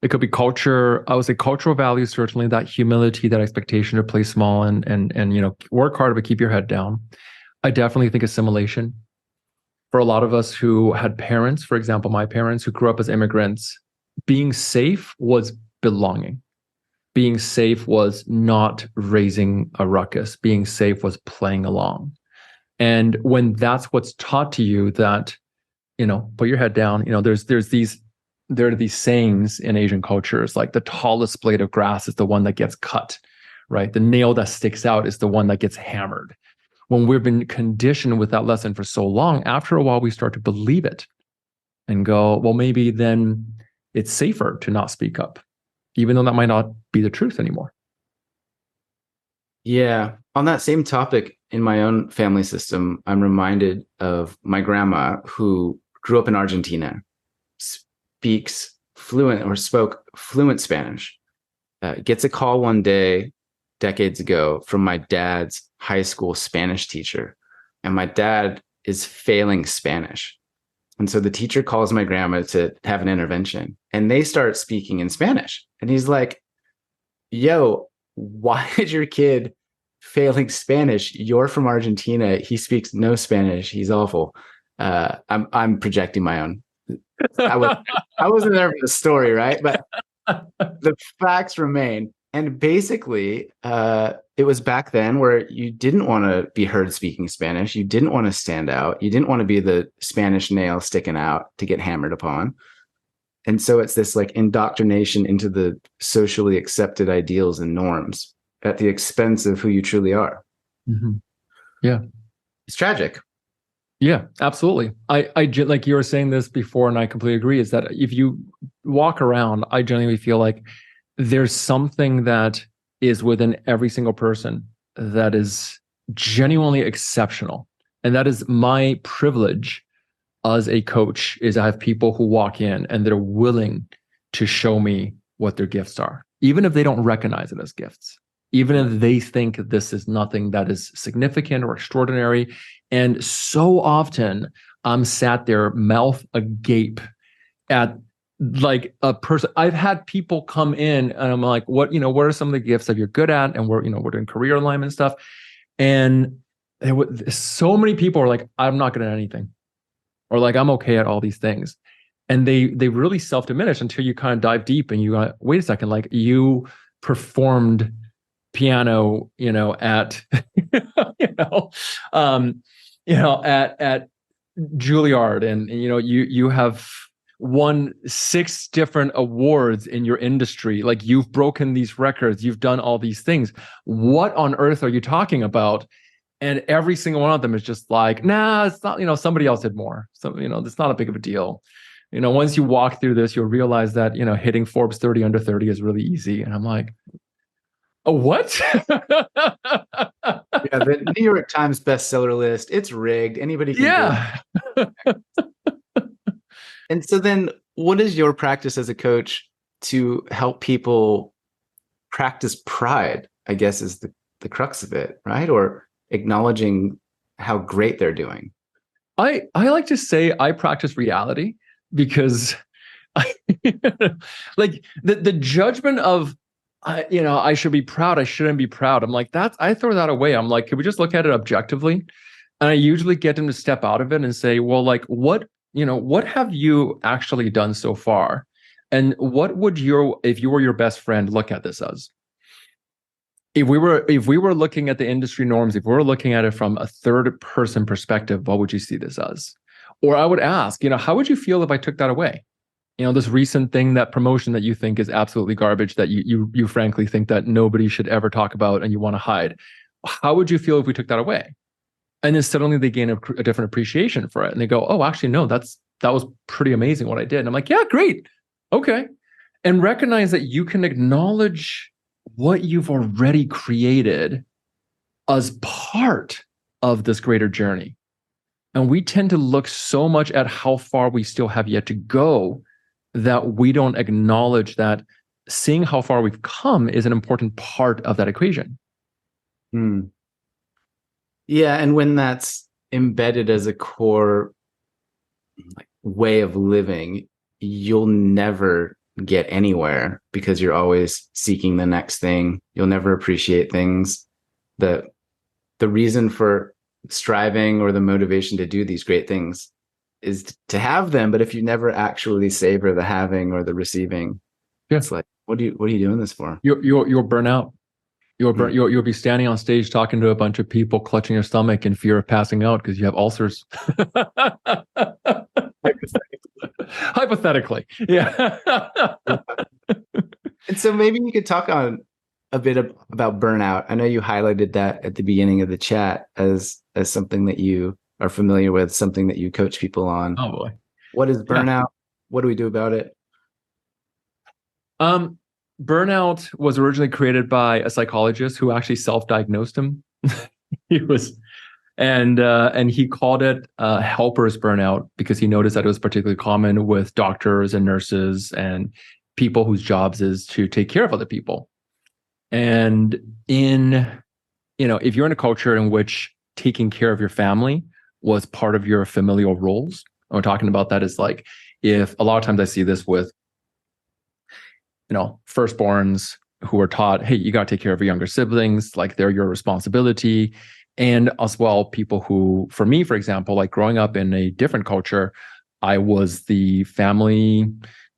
It could be culture. I would say cultural values, certainly that humility, that expectation to play small and work hard, but keep your head down. I definitely think assimilation. For a lot of us who had parents, for example, my parents who grew up as immigrants, being safe was belonging. Being safe was not raising a ruckus. Being safe was playing along. And when that's what's taught to you, that put your head down. There are these sayings in Asian cultures, like the tallest blade of grass is the one that gets cut, right? The nail that sticks out is the one that gets hammered. When we've been conditioned with that lesson for so long, after a while, we start to believe it and go, well, maybe then it's safer to not speak up, even though that might not be the truth anymore. Yeah. On that same topic, in my own family system, I'm reminded of my grandma who grew up in Argentina, speaks fluent or spoke fluent Spanish, gets a call one day decades ago from my dad's high school Spanish teacher. And my dad is failing Spanish. And so the teacher calls my grandma to have an intervention and they start speaking in Spanish. And he's like, yo, why is your kid failing Spanish? You're from Argentina. He speaks no Spanish. He's awful. I'm projecting my own. I wasn't there for the story, right? But the facts remain. And basically, it was back then where you didn't want to be heard speaking Spanish. You didn't want to stand out. You didn't want to be the Spanish nail sticking out to get hammered upon. And so it's this like indoctrination into the socially accepted ideals and norms at the expense of who you truly are. Mm-hmm. Yeah. It's tragic. Yeah, absolutely. I like you were saying this before, and I completely agree, is that if you walk around, I genuinely feel like there's something that is within every single person that is genuinely exceptional. And that is my privilege as a coach, is I have people who walk in and they're willing to show me what their gifts are, even if they don't recognize it as gifts, even if they think this is nothing that is significant or extraordinary. And so often I'm sat there mouth agape at like a person. I've had people come in and I'm like, what are some of the gifts that you're good at? And we're doing career alignment stuff. And so many people are like, I'm not good at anything. Or like, I'm okay at all these things. And they really self-diminish until you kind of dive deep and you go, wait a second, like you performed piano, at, at Juilliard, and you have won 6 different awards in your industry. Like you've broken these records, you've done all these things. What on earth are you talking about? And every single one of them is just like, nah, it's not, somebody else did more. So, it's not a big of a deal. Once you walk through this, you'll realize that, hitting Forbes 30 under 30 is really easy. And I'm like, oh, what? Yeah, the New York Times bestseller list, it's rigged. Anybody can do it. And so then what is your practice as a coach to help people practice pride, I guess is the crux of it, right? Or acknowledging how great they're doing. I like to say I practice reality, because like the judgment of I should be proud, I shouldn't be proud. I'm like, I throw that away. I'm like, can we just look at it objectively? And I usually get them to step out of it and say, well, like what have you actually done so far? And what would if you were your best friend, look at this as? If we were looking at the industry norms, if we were looking at it from a third person perspective, what would you see this as? Or I would ask, how would you feel if I took that away? This recent thing, that promotion that you think is absolutely garbage, that you frankly think that nobody should ever talk about and you want to hide. How would you feel if we took that away? And then suddenly they gain a different appreciation for it. And they go, oh, actually, no, that was pretty amazing what I did. And I'm like, yeah, great. Okay. And recognize that you can acknowledge what you've already created as part of this greater journey. And we tend to look so much at how far we still have yet to go that we don't acknowledge that seeing how far we've come is an important part of that equation. Yeah, and when that's embedded as a core way of living, you'll never get anywhere because you're always seeking the next thing. You'll never appreciate things. The reason for striving or the motivation to do these great things is to have them, but if you never actually savor the having or the receiving, it's like, what are you doing this for? You'll burn out. You'll be standing on stage talking to a bunch of people, clutching your stomach in fear of passing out because you have ulcers. Hypothetically, yeah. And so maybe you could talk on a bit about burnout. I know you highlighted that at the beginning of the chat as something that you are familiar with, something that you coach people on. Oh boy. What is burnout? Yeah. What do we do about it? Burnout was originally created by a psychologist who actually self-diagnosed him. He was And he called it helpers burnout because he noticed that it was particularly common with doctors and nurses and people whose jobs is to take care of other people. And if you're in a culture in which taking care of your family was part of your familial roles, what I'm talking about that is like, if a lot of times I see this with, firstborns who are taught, hey, you got to take care of your younger siblings, like they're your responsibility. And as well, people who, for me, for example, like growing up in a different culture, I was the family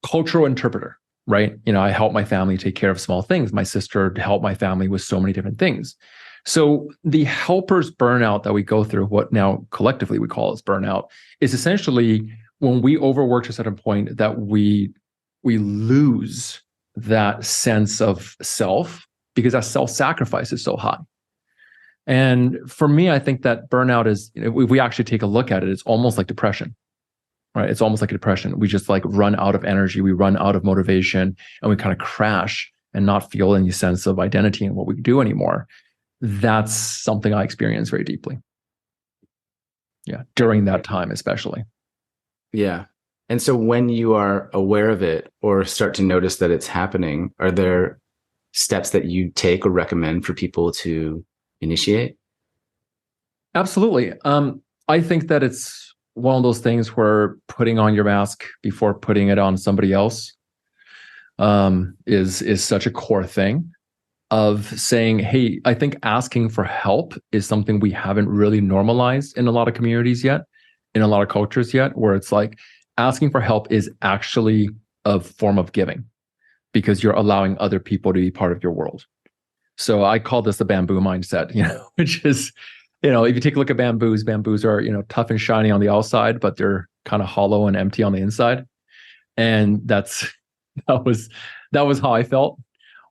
cultural interpreter, right? I helped my family take care of small things. My sister helped my family with so many different things. So the helpers burnout that we go through, what now collectively we call as burnout, is essentially when we overwork to a certain point that we lose that sense of self because that self-sacrifice is so high. And for me, I think that burnout is, if we actually take a look at it, it's almost like depression, right? It's almost like a depression. We just like run out of energy, we run out of motivation, and we kind of crash and not feel any sense of identity in what we do anymore. That's something I experienced very deeply. Yeah, during that time, especially. Yeah. And so when you are aware of it or start to notice that it's happening, are there steps that you take or recommend for people to initiate? Absolutely. I think that it's one of those things where putting on your mask before putting it on somebody else is such a core thing of saying, hey, I think asking for help is something we haven't really normalized in a lot of communities yet, in a lot of cultures yet, where it's like asking for help is actually a form of giving because you're allowing other people to be part of your world. So I call this the bamboo mindset, which is, if you take a look at bamboos are, tough and shiny on the outside, but they're kind of hollow and empty on the inside. And that was how I felt,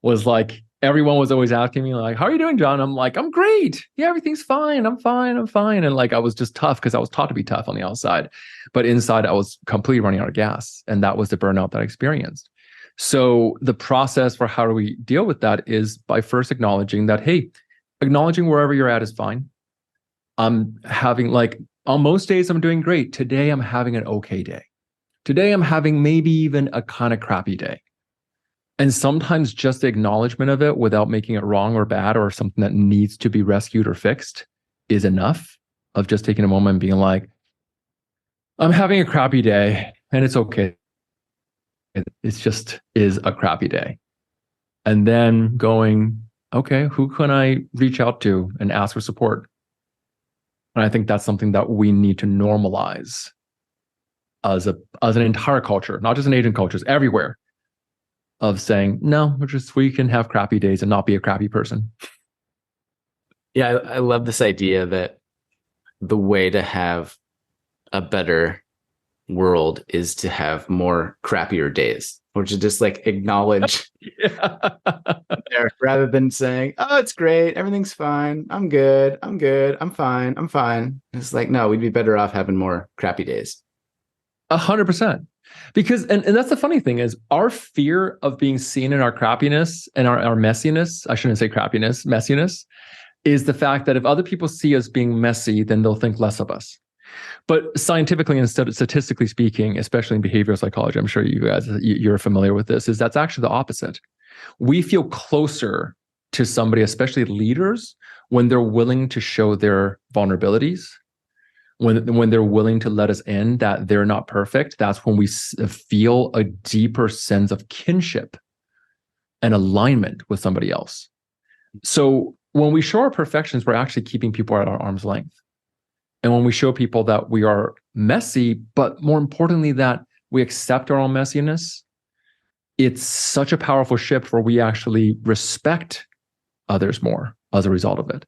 was like, everyone was always asking me like, how are you doing, John? I'm like, I'm great. Yeah, everything's fine. I'm fine. And like, I was just tough because I was taught to be tough on the outside, but inside I was completely running out of gas. And that was the burnout that I experienced. So the process for how do we deal with that is by first acknowledging that, hey, acknowledging wherever you're at is fine. I'm having on most days I'm doing great. Today I'm having an okay day. Today I'm having maybe even a kind of crappy day. And sometimes just the acknowledgement of it without making it wrong or bad or something that needs to be rescued or fixed is enough, of just taking a moment and being like, I'm having a crappy day and it's okay. It just is a crappy day. And then going, okay, who can I reach out to and ask for support? And I think that's something that we need to normalize as an entire culture, not just in Asian cultures, everywhere, of saying, no, we can have crappy days and not be a crappy person. Yeah, I love this idea that the way to have a better world is to have more crappier days, or to just like acknowledge there, rather than saying, oh, it's great, everything's fine, I'm good, I'm fine. It's like, no, we'd be better off having more crappy days. 100%. Because, and that's the funny thing is, our fear of being seen in our crappiness and our messiness, I shouldn't say crappiness, messiness, is the fact that if other people see us being messy, then they'll think less of us. But scientifically and statistically speaking, especially in behavioral psychology, I'm sure you guys, you're familiar with this, is that's actually the opposite. We feel closer to somebody, especially leaders, when they're willing to show their vulnerabilities, when they're willing to let us in that they're not perfect. That's when we feel a deeper sense of kinship and alignment with somebody else. So when we show our perfections, we're actually keeping people at our arm's length. And when we show people that we are messy, but more importantly, that we accept our own messiness, it's such a powerful shift where we actually respect others more as a result of it.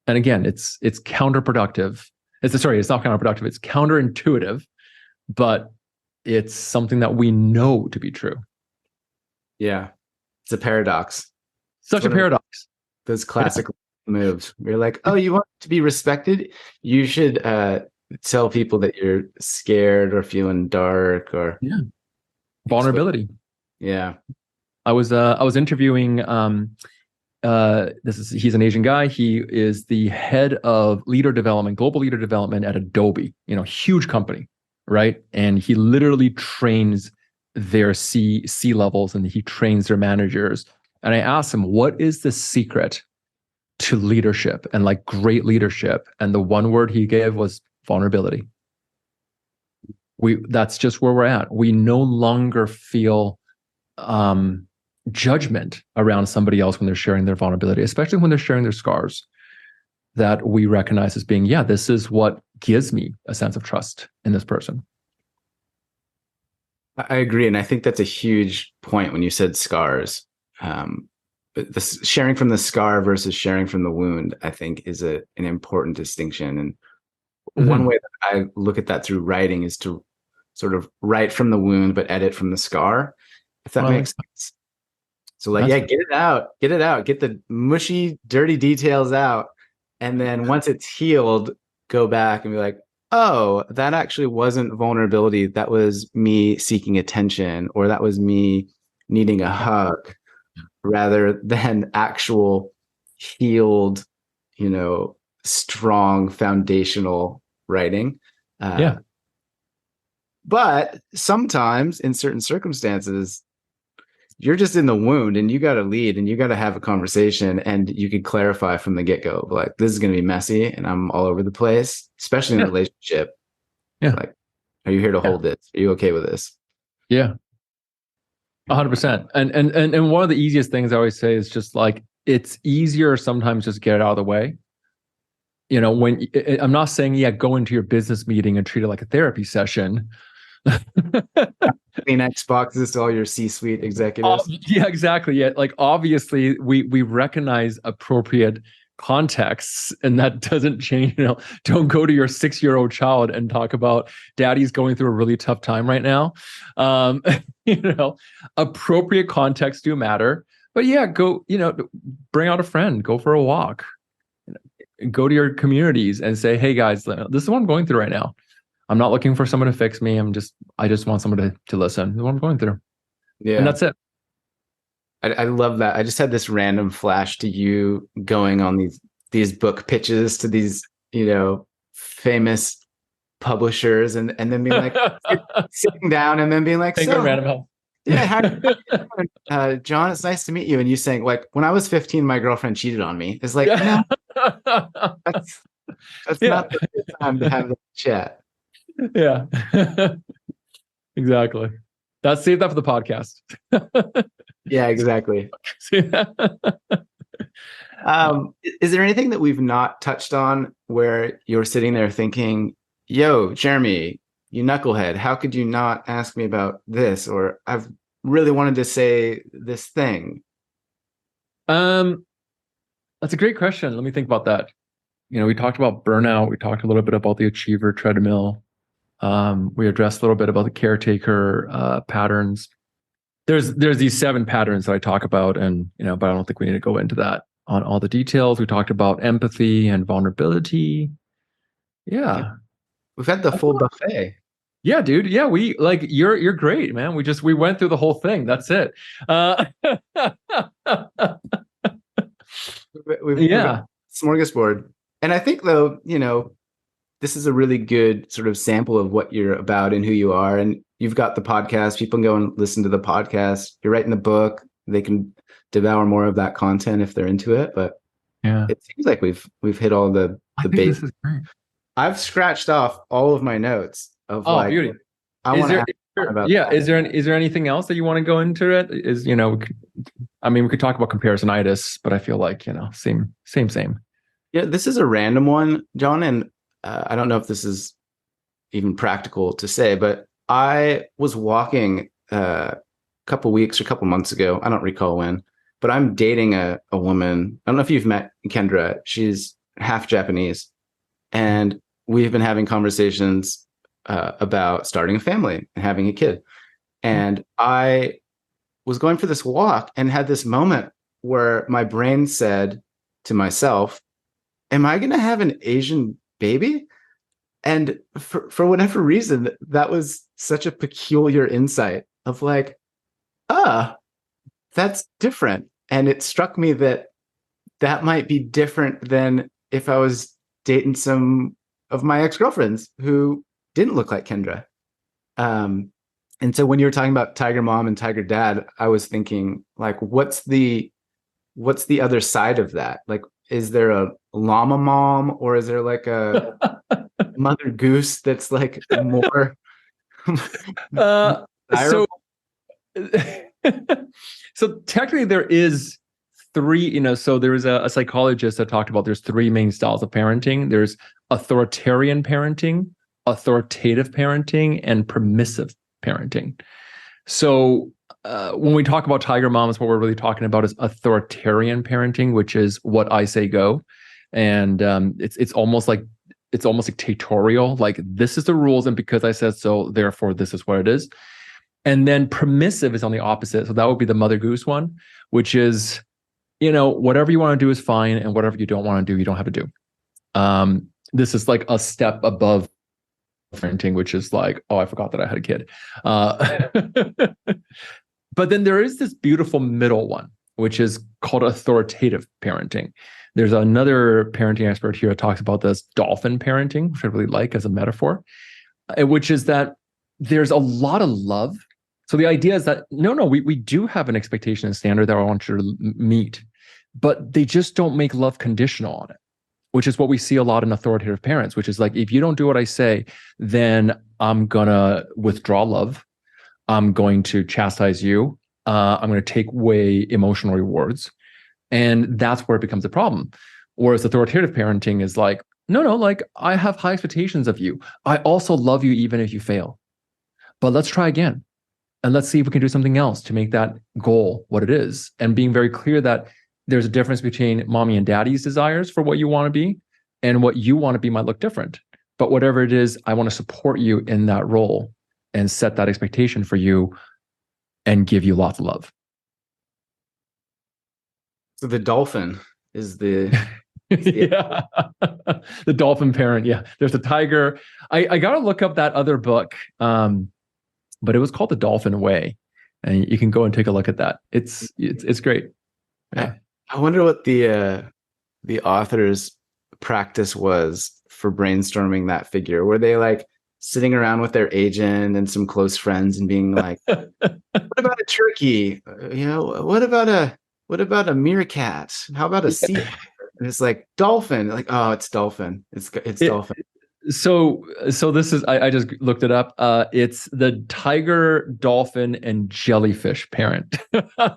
And again, it's counterproductive. It's not counterproductive. It's counterintuitive, but it's something that we know to be true. Yeah. It's a paradox. Such a paradox. Those classic moves. You're like, oh, you want to be respected? You should tell people that you're scared or feeling dark or vulnerability. Yeah. I was interviewing he's an Asian guy. He is the head of leader development, global leader development at Adobe, huge company, right? And he literally trains their C levels, and he trains their managers. And I asked him, what is the secret to leadership and like great leadership? And the one word he gave was vulnerability. That's just where we're at. We no longer feel judgment around somebody else when they're sharing their vulnerability, especially when they're sharing their scars, that we recognize as being, yeah, this is what gives me a sense of trust in this person. I agree. And I think that's a huge point when you said scars. The sharing from the scar versus sharing from the wound, I think, is an important distinction. And one way that I look at that through writing is to sort of write from the wound, but edit from the scar, if that makes sense. So like, yeah, get it out, get the mushy, dirty details out. And then once it's healed, go back and be like, oh, that actually wasn't vulnerability. That was me seeking attention, or that was me needing a hug, rather than actual healed, strong foundational writing. But sometimes in certain circumstances, you're just in the wound and you got to lead and you got to have a conversation, and you could clarify from the get-go, like, this is going to be messy and I'm all over the place, especially in a relationship. Like, are you here to hold this? Are you okay with this? Yeah. 100%. And one of the easiest things I always say is just like, it's easier sometimes just get it out of the way. When I'm not saying, go into your business meeting and treat it like a therapy session. Kleenex boxes to all your C-suite executives. Yeah, exactly. Yeah, like obviously we recognize appropriate contexts, and that doesn't change. Don't go to your 6-year-old child and talk about daddy's going through a really tough time right now. Appropriate contexts do matter. But yeah, go. Bring out a friend. Go for a walk. Go to your communities and say, hey guys, this is what I'm going through right now. I'm not looking for someone to fix me. I just want someone to listen. This is what I'm going through. Yeah. And that's it. I love that. I just had this random flash to you going on these book pitches to these, famous publishers, and then being like sitting down and then being like, yeah, John, it's nice to meet you. And you saying, like, when I was 15, my girlfriend cheated on me. It's like, no, that's not the good time to have that chat. Yeah. Exactly. Save that for the podcast. Yeah, exactly. Is there anything that we've not touched on where you're sitting there thinking, yo, Jeremy, you knucklehead, how could you not ask me about this? Or I've really wanted to say this thing. That's a great question. Let me think about that. We talked about burnout. We talked a little bit about the achiever treadmill. We addressed a little bit about the caretaker patterns. There's these 7 patterns that I talk about, and but I don't think we need to go into that on all the details. We talked about empathy and vulnerability. Yeah. We've had the full buffet. Yeah, dude. Yeah, we like you're great, man. We went through the whole thing. That's it. We've smorgasbord. And I think, though, this is a really good sort of sample of what you're about and who you are. And you've got the podcast. People can go and listen to the podcast. You're writing the book. They can devour more of that content if they're into it. But it seems like we've hit all the base. This is great. I've scratched off all of my notes of beauty. I want to ask about that. Is there anything else that you want to go into it? We could talk about comparisonitis, but I feel like, same. Yeah, this is a random one, John, and I don't know if this is even practical to say, but I was walking a couple months ago. I don't recall when, but I'm dating a woman. I don't know if you've met Kendra. She's half Japanese, and we've been having conversations about starting a family and having a kid. And I was going for this walk and had this moment where my brain said to myself, am I going to have an Asian baby? And for whatever reason, that was such a peculiar insight of like, that's different. And it struck me that that might be different than if I was dating some of my ex-girlfriends who didn't look like Kendra. And so when you were talking about Tiger Mom and Tiger Dad, I was thinking, like, what's the other side of that? Like, is there a llama mom, or is there like a mother goose that's like more So desirable? so technically there is three, so there was a psychologist that talked about there's three main styles of parenting. There's authoritarian parenting, authoritative parenting, and permissive parenting. So when we talk about tiger moms, what we're really talking about is authoritarian parenting, which is what I say go. And it's almost like dictatorial, like this is the rules, and because I said so, therefore this is what it is. And then permissive is on the opposite. So that would be the mother goose one, which is, whatever you want to do is fine, and whatever you don't want to do, you don't have to do. This is like a step above parenting, which is like, oh, I forgot that I had a kid. But then there is this beautiful middle one, which is called authoritative parenting. There's another parenting expert here that talks about this dolphin parenting, which I really like as a metaphor, which is that there's a lot of love. So the idea is that, we do have an expectation and standard that I want you to meet, but they just don't make love conditional on it, which is what we see a lot in authoritative parents, which is like, if you don't do what I say, then I'm going to withdraw love. I'm going to chastise you. I'm going to take away emotional rewards. And that's where it becomes a problem. Whereas authoritative parenting is like, no, like I have high expectations of you. I also love you even if you fail. But let's try again. And let's see if we can do something else to make that goal what it is. And being very clear that there's a difference between mommy and daddy's desires for what you want to be, and what you want to be might look different. But whatever it is, I want to support you in that role and set that expectation for you and give you lots of love. So the dolphin is the yeah. The dolphin parent. Yeah. There's a tiger. I got to look up that other book. But it was called The Dolphin Way. And you can go and take a look at that. It's great. Yeah. I wonder what the author's practice was for brainstorming that figure. Were they like sitting around with their agent and some close friends and being like, what about a turkey? What about a meerkat? How about a sea? And it's like dolphin. Like, oh, it's dolphin. It's dolphin. So this is, I just looked it up. It's the tiger, dolphin, and jellyfish parent. So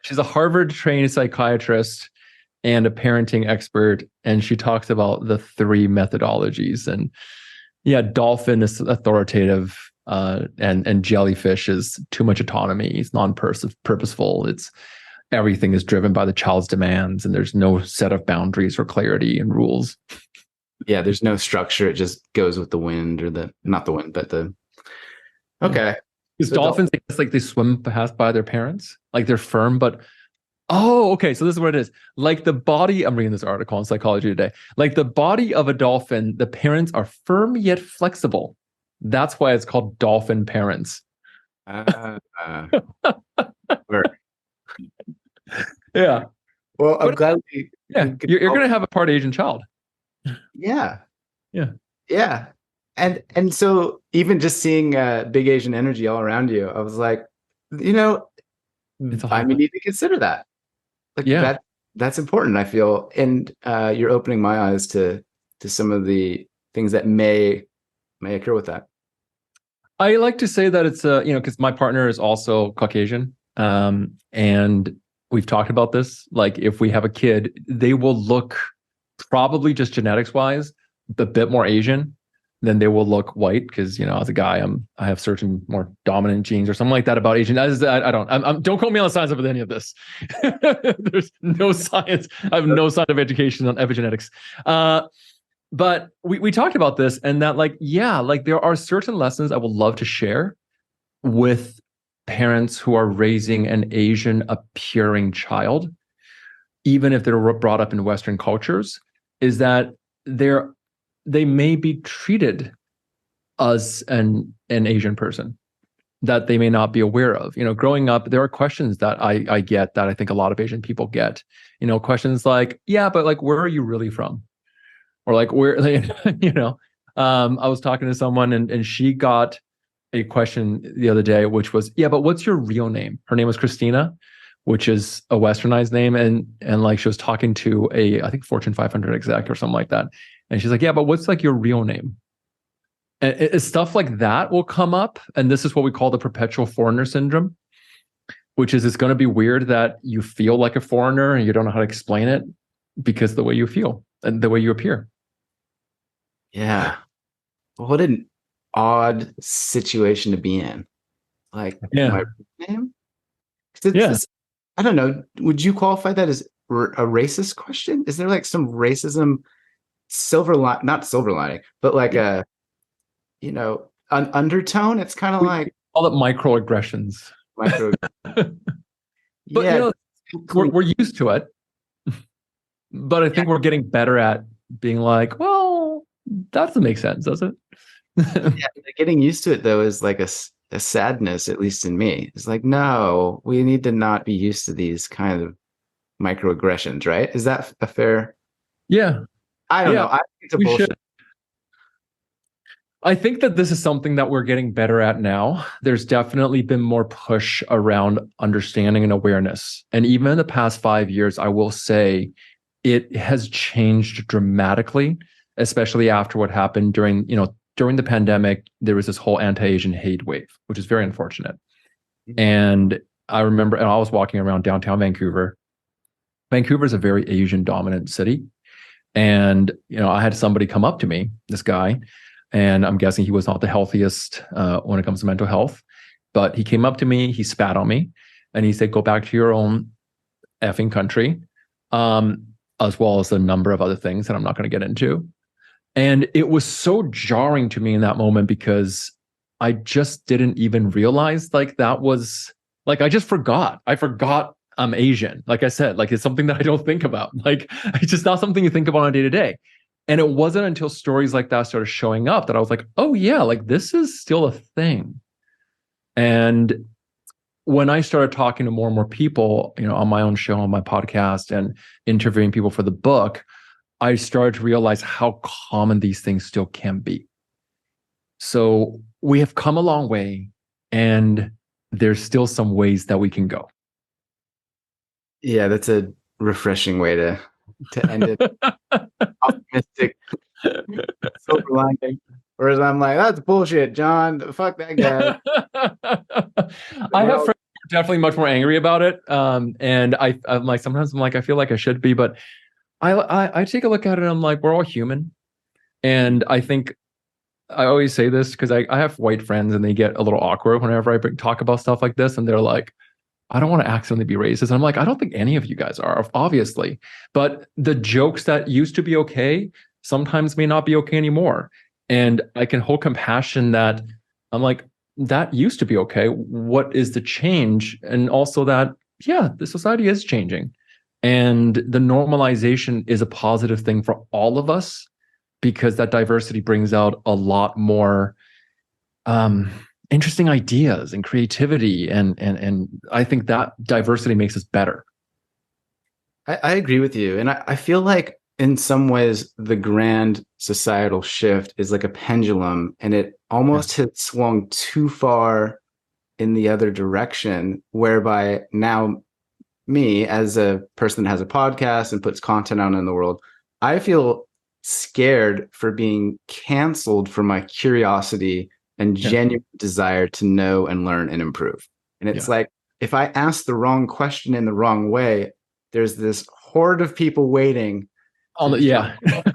she's a Harvard trained psychiatrist and a parenting expert. And she talks about the three methodologies. And yeah, dolphin is authoritative, and jellyfish is too much autonomy. It's non-purposeful. It's everything is driven by the child's demands, and there's no set of boundaries or clarity and rules. Yeah, there's no structure. It just goes with the wind, or not the wind, but okay. Because dolphins, it's like they swim past by their parents, like they're firm, but okay. So this is what it is. Like the body, I'm reading this article on Psychology Today. Like the body of a dolphin, the parents are firm yet flexible. That's why it's called dolphin parents. Yeah. Well, I'm glad you're going to have a part Asian child. Yeah. And so even just seeing big Asian energy all around you, I was like, I need to consider that. Like that's important, I feel. And you're opening my eyes to some of the things that may occur with that. I like to say that it's because my partner is also Caucasian, and we've talked about this. Like if we have a kid, they will look probably just genetics wise a bit more Asian than they will look white, because as a guy I have certain more dominant genes or something like that about Asian. I don't. Don't quote me on the science of any of this. There's no science. I have no science of education on epigenetics. But we talked about this, and that there are certain lessons I would love to share with parents who are raising an Asian appearing child, even if they're brought up in Western cultures, is that they may be treated as an Asian person. that they may not be aware of. Growing up, there are questions that I get that I think a lot of Asian people get. Questions like, yeah, but like, where are you really from? Or like, where, I was talking to someone and she got a question the other day, which was, yeah, but what's your real name? Her name was Christina, which is a westernized name. And like, she was talking to I think Fortune 500 exec or something like that. And she's like, yeah, but what's like your real name? And stuff like that will come up. And this is what we call the perpetual foreigner syndrome, which is it's going to be weird that you feel like a foreigner and you don't know how to explain it because of the way you feel and the way you appear. Yeah. What an odd situation to be in. Like, Yeah. my name? Yeah. I don't know. Would you qualify that as a racist question? Is there like some racism not silver lining, but like an undertone? It's kind of like call it microaggressions. micro. But Yeah, we're used to it. But I think we're getting better at being like, well, that doesn't make sense, does it? yeah, getting used to it though is like a sadness, at least in me. It's like, no, we need to not be used to these kind of microaggressions, right? Is that a fair? Yeah. I don't know. I think it's a bullshit. I think that this is something that we're getting better at now. There's definitely been more push around understanding and awareness. And even in the past 5 years, I will say it has changed dramatically, especially after what happened during the pandemic. There was this whole anti-Asian hate wave, which is very unfortunate. Mm-hmm. And I remember, and I was walking around downtown Vancouver. Vancouver is a very Asian dominant city. And, I had somebody come up to me, this guy, and I'm guessing he was not the healthiest when it comes to mental health, but he came up to me, he spat on me, and he said, go back to your own effing country, as well as a number of other things that I'm not going to get into. And it was so jarring to me in that moment because I just didn't even realize like that was like, I just forgot. I forgot I'm Asian. Like I said, like it's something that I don't think about. Like it's just not something you think about on a day to day. And it wasn't until stories like that started showing up that I was like, oh yeah, like this is still a thing. And when I started talking to more and more people, on my own show, on my podcast, and interviewing people for the book, I started to realize how common these things still can be. So we have come a long way, and there's still some ways that we can go. Yeah, that's a refreshing way to end it. Optimistic, silver lining. Whereas I'm like, that's bullshit, John. Fuck that guy. I have friends who are definitely much more angry about it. And I'm like, sometimes I'm like, I feel like I should be, but I take a look at it and I'm like, we're all human. And I think I always say this because I have white friends and they get a little awkward whenever I talk about stuff like this. And they're like, I don't want to accidentally be racist. And I'm like, I don't think any of you guys are, obviously. But the jokes that used to be okay sometimes may not be okay anymore. And I can hold compassion that I'm like, that used to be okay. What is the change? And also that, yeah, the society is changing. And the normalization is a positive thing for all of us because that diversity brings out a lot more interesting ideas and creativity. And I think that diversity makes us better. I agree with you. And I feel like in some ways, the grand societal shift is like a pendulum, and it almost has swung too far in the other direction, whereby now me, as a person that has a podcast and puts content out in the world, I feel scared for being canceled for my curiosity and genuine desire to know and learn and improve. And it's like, if I ask the wrong question in the wrong way, there's this horde of people waiting. And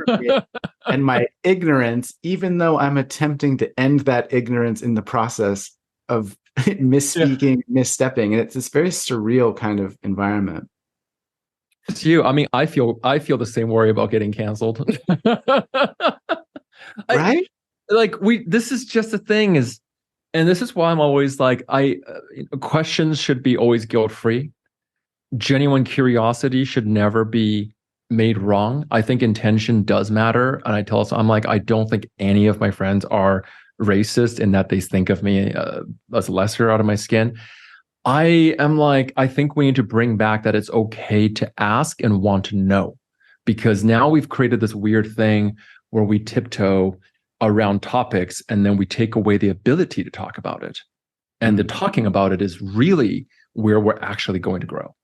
my ignorance, even though I'm attempting to end that ignorance in the process of misspeaking, misstepping, and it's this very surreal kind of environment. It's you. I mean, I feel the same worry about getting canceled. Right? This is just a thing and this is why I'm always like, questions should be always guilt-free. Genuine curiosity should never be made wrong. I think intention does matter. And I'm like, I don't think any of my friends are racist in that they think of me as lesser out of my skin. I am like, I think we need to bring back that it's okay to ask and want to know, because now we've created this weird thing where we tiptoe around topics and then we take away the ability to talk about it. And the talking about it is really where we're actually going to grow.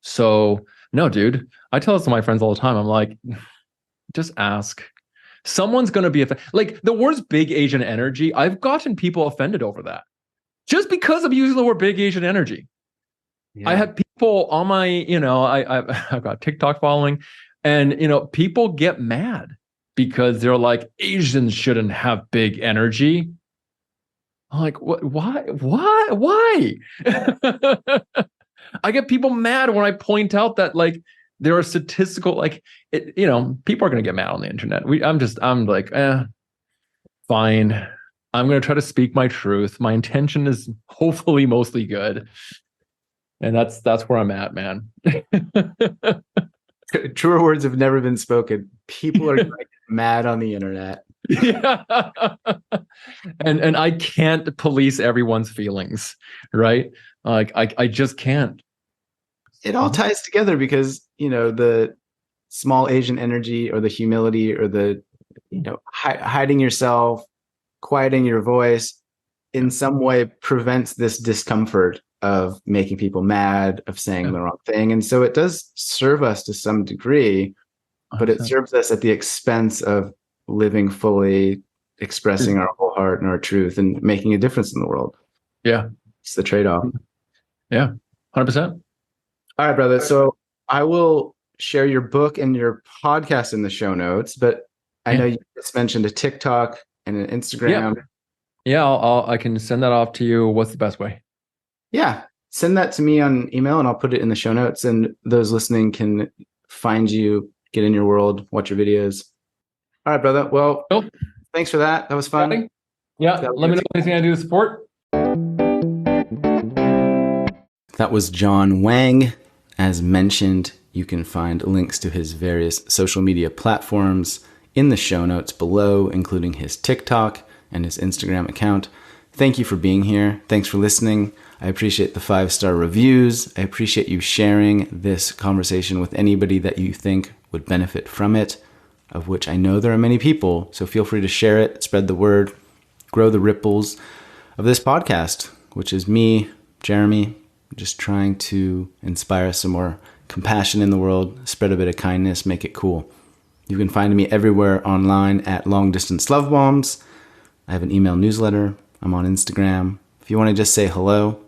So, no, dude, I tell this to my friends all the time. I'm like, just ask. Someone's going to be like the words big Asian energy. I've gotten people offended over that just because of using the word big Asian energy. Yeah. I had people on my, I've got TikTok following, and, people get mad because they're like, Asians shouldn't have big energy. I'm like, what? Why? I get people mad when I point out that, like, there are statistical, like, people are going to get mad on the internet. I'm like, fine. I'm going to try to speak my truth. My intention is hopefully mostly good. And that's where I'm at, man. Truer words have never been spoken. People are mad on the internet. Yeah. And I can't police everyone's feelings, right? Like, I just can't. It all ties together because, the small Asian energy or the humility or the, hiding yourself, quieting your voice in some way prevents this discomfort of making people mad, of saying the wrong thing. And so it does serve us to some degree, but it serves us at the expense of living fully, expressing our whole heart and our truth and making a difference in the world. Yeah. It's the trade-off. Yeah. 100%. All right, brother. So I will share your book and your podcast in the show notes, but I know you just mentioned a TikTok and an Instagram. Yeah, I can send that off to you. What's the best way? Yeah, send that to me on email and I'll put it in the show notes, and those listening can find you, get in your world, watch your videos. All right, brother. Well, thanks for that. That was fun. Yeah, let me know anything I do to support. That was John Wang. As mentioned, you can find links to his various social media platforms in the show notes below, including his TikTok and his Instagram account. Thank you for being here. Thanks for listening. I appreciate the 5-star reviews. I appreciate you sharing this conversation with anybody that you think would benefit from it, of which I know there are many people. So feel free to share it, spread the word, grow the ripples of this podcast, which is me, Jeremy, just trying to inspire some more compassion in the world, spread a bit of kindness, make it cool. You can find me everywhere online at Long Distance Love Bombs. I have an email newsletter. I'm on Instagram. If you want to just say hello,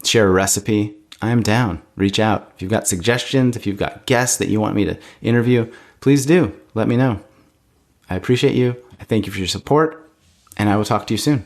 share a recipe, I am down. Reach out. If you've got suggestions, if you've got guests that you want me to interview, please do. Let me know. I appreciate you. I thank you for your support, and I will talk to you soon.